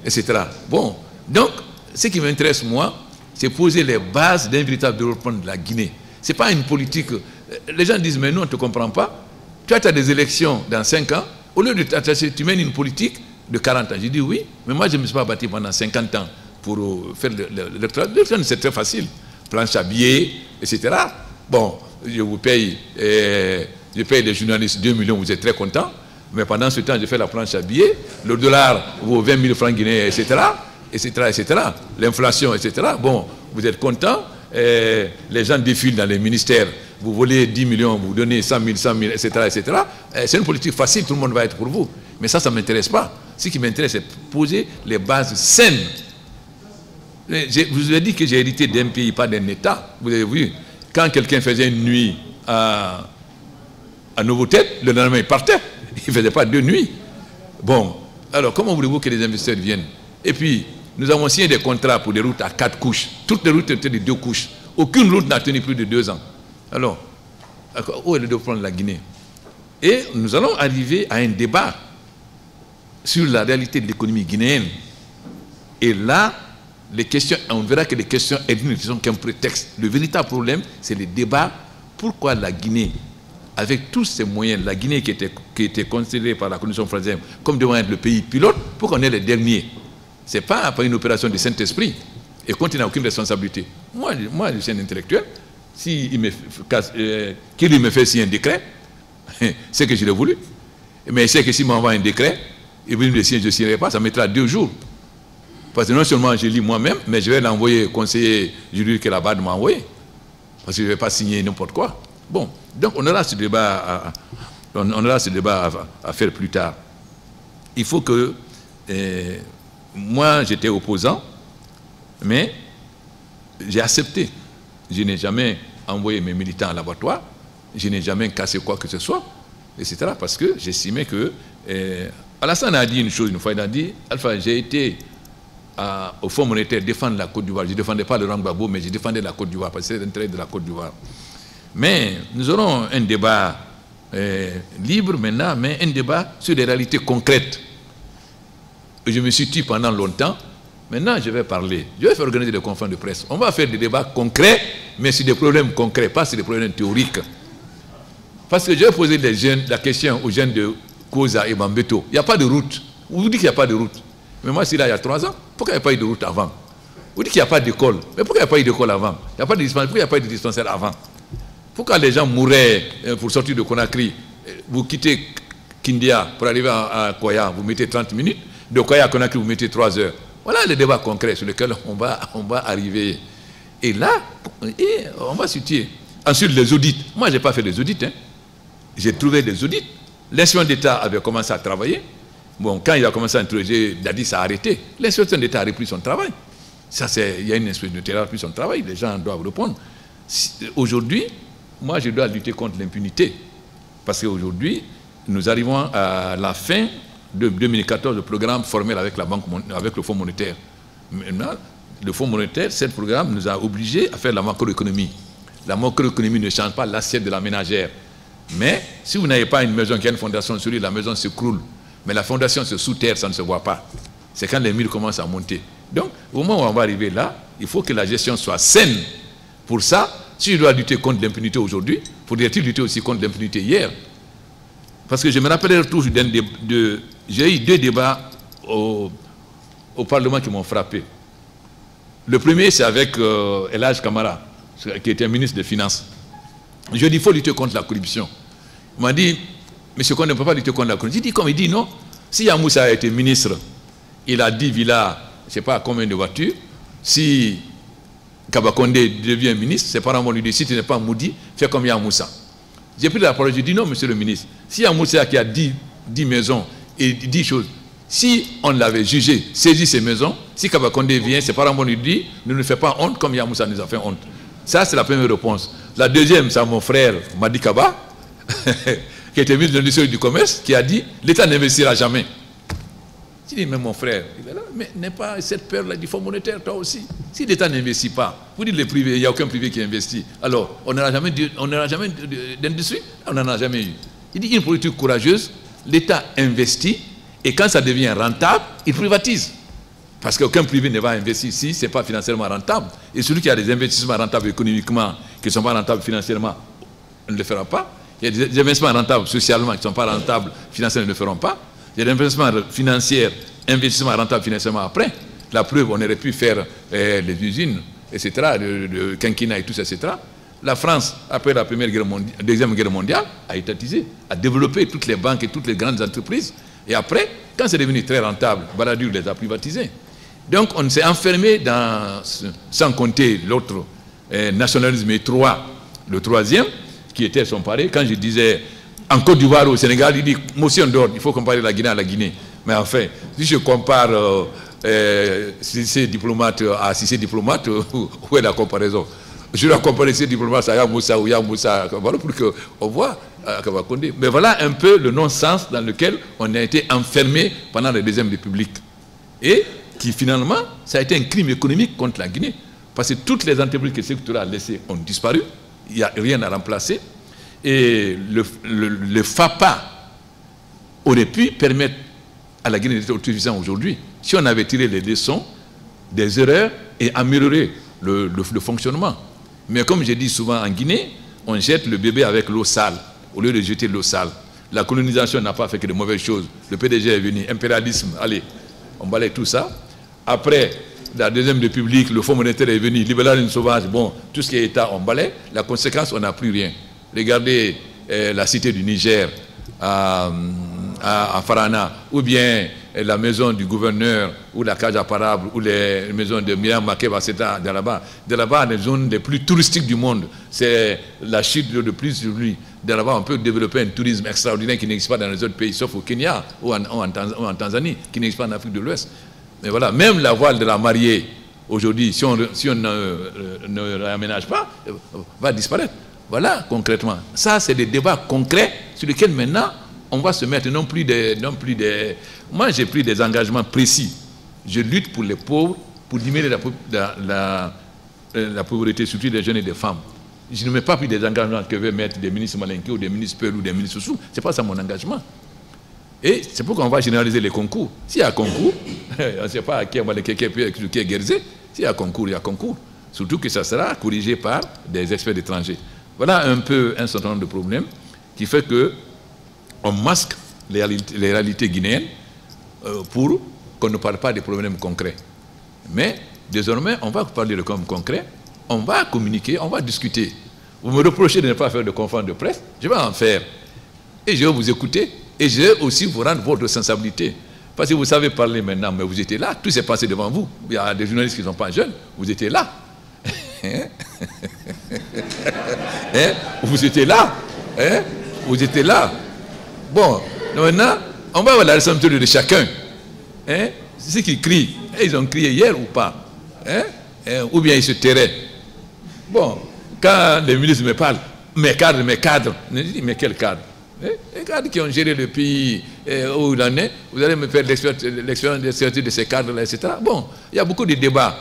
etc. Bon, donc, ce qui m'intéresse, moi, c'est poser les bases d'un véritable développement de la Guinée. Ce n'est pas une politique... Les gens disent, mais nous, on ne te comprend pas. Tu as des élections dans 5 ans. Au lieu de t'attacher, tu mènes une politique de 40 ans. J'ai dit oui, mais moi, je ne me suis pas battu pendant 50 ans pour faire l'électorat. L'élection, c'est très facile. Planche à billets, etc. Bon, je vous paye, je paye les journalistes 2 millions, vous êtes très contents. Mais pendant ce temps, je fais la planche à billets. Le dollar vaut 20 000 francs guinéens, etc. L'inflation, etc. Bon, vous êtes contents. Les gens défilent dans les ministères. Vous volez 10 millions, vous donnez 100 000, etc. C'est une politique facile, tout le monde va être pour vous. Mais ça ne m'intéresse pas. Ce qui m'intéresse, c'est poser les bases saines. Je vous ai dit que j'ai hérité d'un pays, pas d'un État. Vous avez vu, quand quelqu'un faisait une nuit à Novotel, le lendemain il partait. Il ne faisait pas 2 nuits. Bon, alors comment voulez-vous que les investisseurs viennent? Et puis, nous avons signé des contrats pour des routes à 4 couches. Toutes les routes étaient de 2 couches. Aucune route n'a tenu plus de 2 ans. Alors, où est le développement de la Guinée? Et nous allons arriver à un débat sur la réalité de l'économie guinéenne. Et là, les questions, on verra que les questions ethniques ne sont qu'un prétexte. Le véritable problème, c'est le débat. Pourquoi la Guinée, avec tous ces moyens, la Guinée qui était considérée par la Commission française comme devant être le pays pilote, pour qu'on ait les derniers? Ce n'est pas une opération du Saint-Esprit. Et quand il n'a aucune responsabilité. Moi, je suis un intellectuel. S'il me fait signer un décret, c'est que je l'ai voulu. Mais c'est que s'il m'envoie un décret, il veut me signer, je ne signerai pas, ça mettra 2 jours. Parce que non seulement je lis moi-même, mais je vais l'envoyer au conseiller juridique là-bas de m'envoyer. Parce que je ne vais pas signer n'importe quoi. Bon, donc on aura ce débat à faire plus tard. Il faut que... moi, j'étais opposant, mais j'ai accepté. Je n'ai jamais envoyé mes militants à l'abattoir, je n'ai jamais cassé quoi que ce soit, etc. Parce que j'estimais que... Alassane a dit une chose une fois, il a dit, Alpha, j'ai été au Fonds monétaire défendre la Côte d'Ivoire. Je ne défendais pas le Rang Gbagbo, mais je défendais la Côte d'Ivoire, parce que c'est l'intérêt de la Côte d'Ivoire. Mais nous aurons un débat libre maintenant, mais un débat sur des réalités concrètes. Je me suis dit pendant longtemps, maintenant je vais parler, je vais faire organiser des conférences de presse. On va faire des débats concrets, mais sur des problèmes concrets, pas sur des problèmes théoriques. Parce que je vais poser la question aux jeunes de Koza et Bambeto. Il n'y a pas de route. Vous dites qu'il n'y a pas de route. Mais moi, je suis là il y a 3 ans. Pourquoi il n'y a pas eu de route avant? Vous dites qu'il n'y a pas d'école. Mais pourquoi il n'y a pas eu d'école avant? Il n'y a pas de dispensaire. Pourquoi il n'y a pas eu de dispensaire avant? Pourquoi les gens mouraient pour sortir de Conakry? Vous quittez Kindia pour arriver à Koya, vous mettez 30 minutes. De Koya à Conakry, vous mettez 3 heures. Voilà les débats concrets sur lesquels on va arriver. Et là, on va situer. Ensuite, les audits. Moi, je n'ai pas fait des audits. Hein. J'ai trouvé des audits. L'inspection d'État avait commencé à travailler. Bon, quand il a commencé à interroger, Dadis a arrêté. L'inspection d'État a repris son travail. Il y a une inspection d'État qui a repris son travail. Les gens doivent répondre. Aujourd'hui, moi, je dois lutter contre l'impunité. Parce qu'aujourd'hui, nous arrivons à la fin de 2014, le programme formel avec le Fonds monétaire. Maintenant, le Fonds monétaire, ce programme nous a obligés à faire la macroéconomie. La macroéconomie ne change pas l'assiette de la ménagère. Mais si vous n'avez pas une maison qui a une fondation solide, la maison s'écroule. Mais la fondation c'est sous terre, ça ne se voit pas. C'est quand les murs commencent à monter. Donc, au moment où on va arriver là, il faut que la gestion soit saine Pour ça, si je dois lutter contre l'impunité aujourd'hui, faudrait-il lutter aussi contre l'impunité hier? Parce que je me rappelle toujours j'ai eu 2 débats au Parlement qui m'ont frappé. Le premier, c'est avec El Hadj Kamara, qui était ministre des Finances. Je lui ai dit, il faut lutter contre la corruption. Il m'a dit, monsieur Condé ne peut pas lutter contre la corruption. Il dit non. Si Yamoussa a été ministre, il a 10 villas, je ne sais pas combien de voitures. Si Kaba Condé devient ministre, ses parents vont lui dire, si tu n'es pas maudit, fais comme Yamoussa. J'ai pris la parole, j'ai dit non, monsieur le ministre. Si Yamoussa qui a 10 maisons et 10 choses, si on l'avait jugé, saisi ces maisons, si Kaba Condé vient, ses parents vont lui dire, ne nous fais pas honte comme Yamoussa nous a fait honte. Ça, c'est la première réponse. La deuxième, c'est mon frère Madi Kaba, qui était ministre de l'Industrie et du Commerce, qui a dit, l'État n'investira jamais. Je dis, mais mon frère, mais n'est pas cette peur-là du Fonds monétaire, toi aussi. Si l'État n'investit pas, vous dites les privés, il n'y a aucun privé qui investit. Alors, on n'aura jamais d'industrie, on n'en a jamais eu. Il dit, une politique courageuse, l'État investit, et quand ça devient rentable, il privatise. Parce qu'aucun privé ne va investir ici, ce n'est pas financièrement rentable. Et celui qui a des investissements rentables économiquement, qui ne sont pas rentables financièrement, ne le fera pas. Il y a des investissements rentables socialement qui ne sont pas rentables financièrement, ne le feront pas. Il y a des investissements financiers, investissements rentables financièrement après. La preuve, on aurait pu faire les usines, etc., le quinquennat et tout ça, etc. La France, après la Deuxième Guerre mondiale, a étatisé, a développé toutes les banques et toutes les grandes entreprises. Et après, quand c'est devenu très rentable, Balladur les a privatisés. Donc on s'est enfermé dans, sans compter l'autre nationalisme étroit, le troisième, qui était son pari. Quand je disais, en Côte d'Ivoire ou au Sénégal, il dit, motion d'ordre, il faut comparer la Guinée à la Guinée. Mais enfin, si je compare Cissé diplomate à Cissé diplomate, où est la comparaison? Je dois comparer ces diplomates à Yamoussa ou Yamoussa pour qu'on voit Kaba Condé. Mais voilà un peu le non-sens dans lequel on a été enfermé pendant la Deuxième République. Et qui finalement, ça a été un crime économique contre la Guinée. Parce que toutes les entreprises que Sékou Touré a laissées ont disparu. Il n'y a rien à remplacer. Et le FAPA aurait pu permettre à la Guinée d'être autosuffisante aujourd'hui si on avait tiré les leçons des erreurs et amélioré le fonctionnement. Mais comme je dis souvent en Guinée, on jette le bébé avec l'eau sale au lieu de jeter l'eau sale. La colonisation n'a pas fait que de mauvaises choses. Le PDG est venu, impérialisme, allez, on balaye tout ça. Après la Deuxième République, le Fonds monétaire est venu, libéralisme sauvage, bon, tout ce qui est État, on balaye. La conséquence, on n'a plus rien. Regardez la cité du Niger à Farana, ou bien la maison du gouverneur, ou la cage à parable, ou les maisons de Myriam Makeba, etc. De là-bas, les zones les plus touristiques du monde. C'est la chute de plus sur lui. De là-bas, on peut développer un tourisme extraordinaire qui n'existe pas dans les autres pays, sauf au Kenya ou en Tanzanie, qui n'existe pas en Afrique de l'Ouest. Mais voilà, même la voile de la mariée, aujourd'hui, si on ne l'aménage pas, va disparaître. Voilà, concrètement. Ça, c'est des débats concrets sur lesquels maintenant, on va se mettre non plus des... Moi, j'ai pris des engagements précis. Je lutte pour les pauvres, pour diminuer la pauvreté, surtout des jeunes et des femmes. Je ne mets pas pris des engagements que veulent mettre des ministres Malinké ou des ministres Peul ou des ministres Sous. Ce n'est pas ça mon engagement. Et c'est pourquoi on va généraliser les concours. S'il y a concours, on ne sait pas qui est guérisé. S'il y a concours, il y a concours. Surtout que ça sera corrigé par des experts étrangers. Voilà un peu un certain nombre de problèmes qui fait que on masque les réalités guinéennes pour qu'on ne parle pas des problèmes concrets. Mais désormais, on va parler de problèmes concrets, on va communiquer, on va discuter. Vous me reprochez de ne pas faire de conférence de presse, je vais en faire. Et je vais vous écouter, et je vais aussi vous rendre votre sensibilité. Parce que vous savez parler maintenant, mais vous étiez là, tout s'est passé devant vous. Il y a des journalistes qui ne sont pas jeunes, vous étiez là. Vous étiez là. Vous étiez là. Bon, maintenant, on va voir la responsabilité de chacun. Ceux qui crient, ils ont crié hier ou pas, ou bien ils se tairaient. Bon, quand les ministres me parlent, mes cadres, je dis, mais quel cadre? Les cadres qui ont géré le pays où il en est, vous allez me faire l'expérience de ces cadres-là, etc. Bon, il y a beaucoup de débats.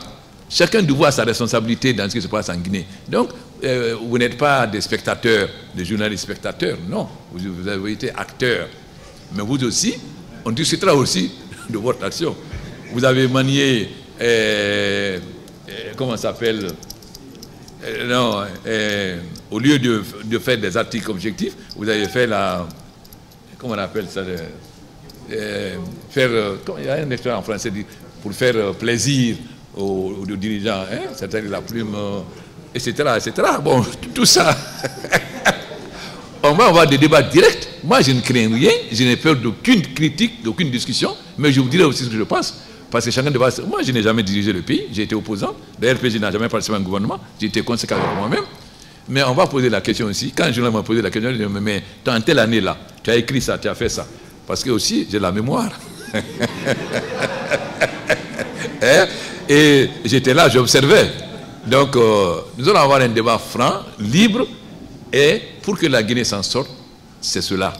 Chacun doit voir sa responsabilité dans ce qui se passe en Guinée. Donc, vous n'êtes pas des spectateurs, des journalistes spectateurs, non. Vous avez été acteurs. Mais vous aussi, on discutera aussi de votre action. Vous avez manié, comment ça s'appelle, Non, au lieu de faire des articles objectifs, vous avez fait la... Comment on appelle ça? Il y a un expression en français pour faire plaisir aux dirigeants, hein, c'est-à-dire la plume, etc., etc. Bon, tout ça. On va avoir des débats directs. Moi, je ne crains rien, je n'ai peur d'aucune critique, d'aucune discussion, mais je vous dirai aussi ce que je pense. Parce que chacun de vous... Moi, je n'ai jamais dirigé le pays, j'ai été opposant. D'ailleurs, le président n'a jamais participé à un gouvernement, j'ai été conséquent avec moi-même. Mais on va poser la question aussi. Quand je m'a posé la question, je dis, mais en telle année-là, tu as écrit ça, tu as fait ça. Parce que aussi, j'ai la mémoire. Et j'étais là, j'observais. Donc, nous allons avoir un débat franc, libre, et pour que la Guinée s'en sorte, c'est cela.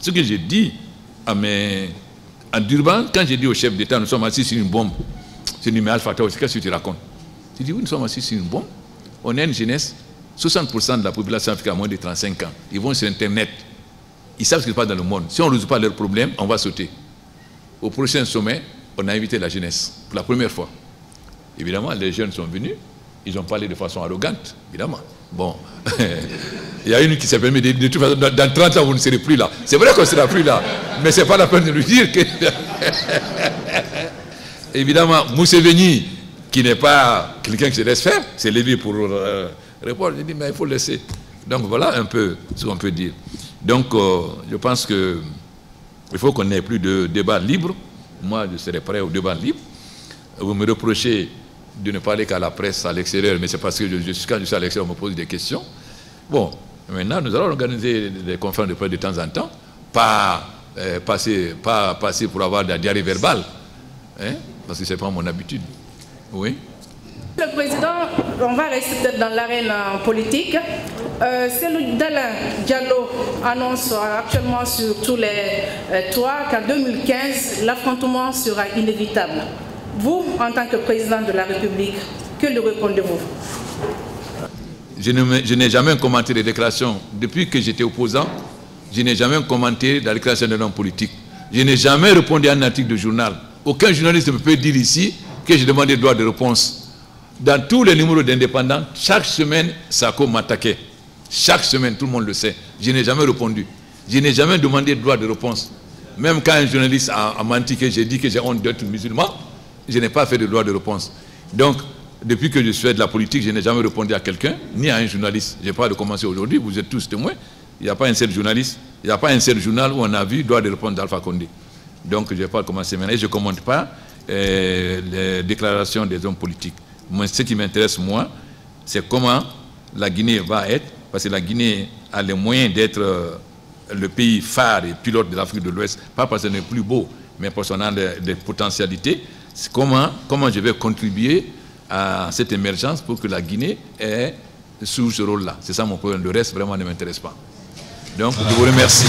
Ce que j'ai dit à Durban, quand j'ai dit au chef d'État, nous sommes assis sur une bombe, c'est une numéro Alpha Tau, qu'est-ce que tu racontes? J'ai dit, oui, nous sommes assis sur une bombe, on est une jeunesse, 60% de la population africaine a moins de 35 ans. Ils vont sur Internet, ils savent ce qui se passe dans le monde. Si on ne résout pas leurs problèmes, on va sauter. Au prochain sommet, on a invité la jeunesse, pour la première fois. Évidemment, les jeunes sont venus, ils ont parlé de façon arrogante, évidemment. Bon, il y a une qui s'est permis de toute façon, dans 30 ans, vous ne serez plus là. C'est vrai qu'on ne sera plus là, mais ce n'est pas la peine de lui dire que... Évidemment, Museveni, qui n'est pas quelqu'un qui se laisse faire, c'est levé pour répondre. J'ai dit, mais il faut laisser. Donc voilà un peu ce qu'on peut dire. Donc, je pense qu'il faut qu'on n'ait plus de débat libre. Moi, je serai prêt au débat libre. Vous me reprochez de ne parler qu'à la presse à l'extérieur, mais c'est parce que quand je suis à l'extérieur, on me pose des questions. Bon, maintenant, nous allons organiser des conférences de presse de temps en temps, pas passer pour avoir de la diarrhée verbale, hein, parce que ce n'est pas mon habitude. Oui. Le président, on va rester peut-être dans l'arène politique. Cellou Dalein Diallo annonce actuellement sur tous les toits qu'en 2015, l'affrontement sera inévitable. Vous, en tant que président de la République, que lui répondez-vous? Je n'ai jamais commenté les déclarations. Depuis que j'étais opposant, je n'ai jamais commenté la déclaration d'un homme politique. Je n'ai jamais répondu à un article de journal. Aucun journaliste ne peut dire ici que j'ai demandé droit de réponse. Dans tous les numéros d'indépendants, chaque semaine, Sako m'attaquait. Chaque semaine, tout le monde le sait. Je n'ai jamais répondu. Je n'ai jamais demandé droit de réponse. Même quand un journaliste a menti que j'ai dit que j'ai honte d'être musulman, je n'ai pas fait de droit de réponse. Donc, depuis que je fais de la politique, je n'ai jamais répondu à quelqu'un, ni à un journaliste. Je n'ai pas de commencer aujourd'hui, vous êtes tous témoins. Il n'y a pas un seul journaliste, il n'y a pas un seul journal où on a vu droit de répondre d'Alpha Condé. Donc, je ne vais pas commencer maintenant. Et je ne commente pas les déclarations des hommes politiques. Moi, ce qui m'intéresse, moi, c'est comment la Guinée va être, parce que la Guinée a les moyens d'être le pays phare et pilote de l'Afrique de l'Ouest, pas parce qu'elle n'est plus beau, mais parce qu'on a des potentialités. Comment je vais contribuer à cette émergence pour que la Guinée ait sous ce rôle-là. C'est ça mon problème. Le reste, vraiment, ne m'intéresse pas. Donc, je vous remercie.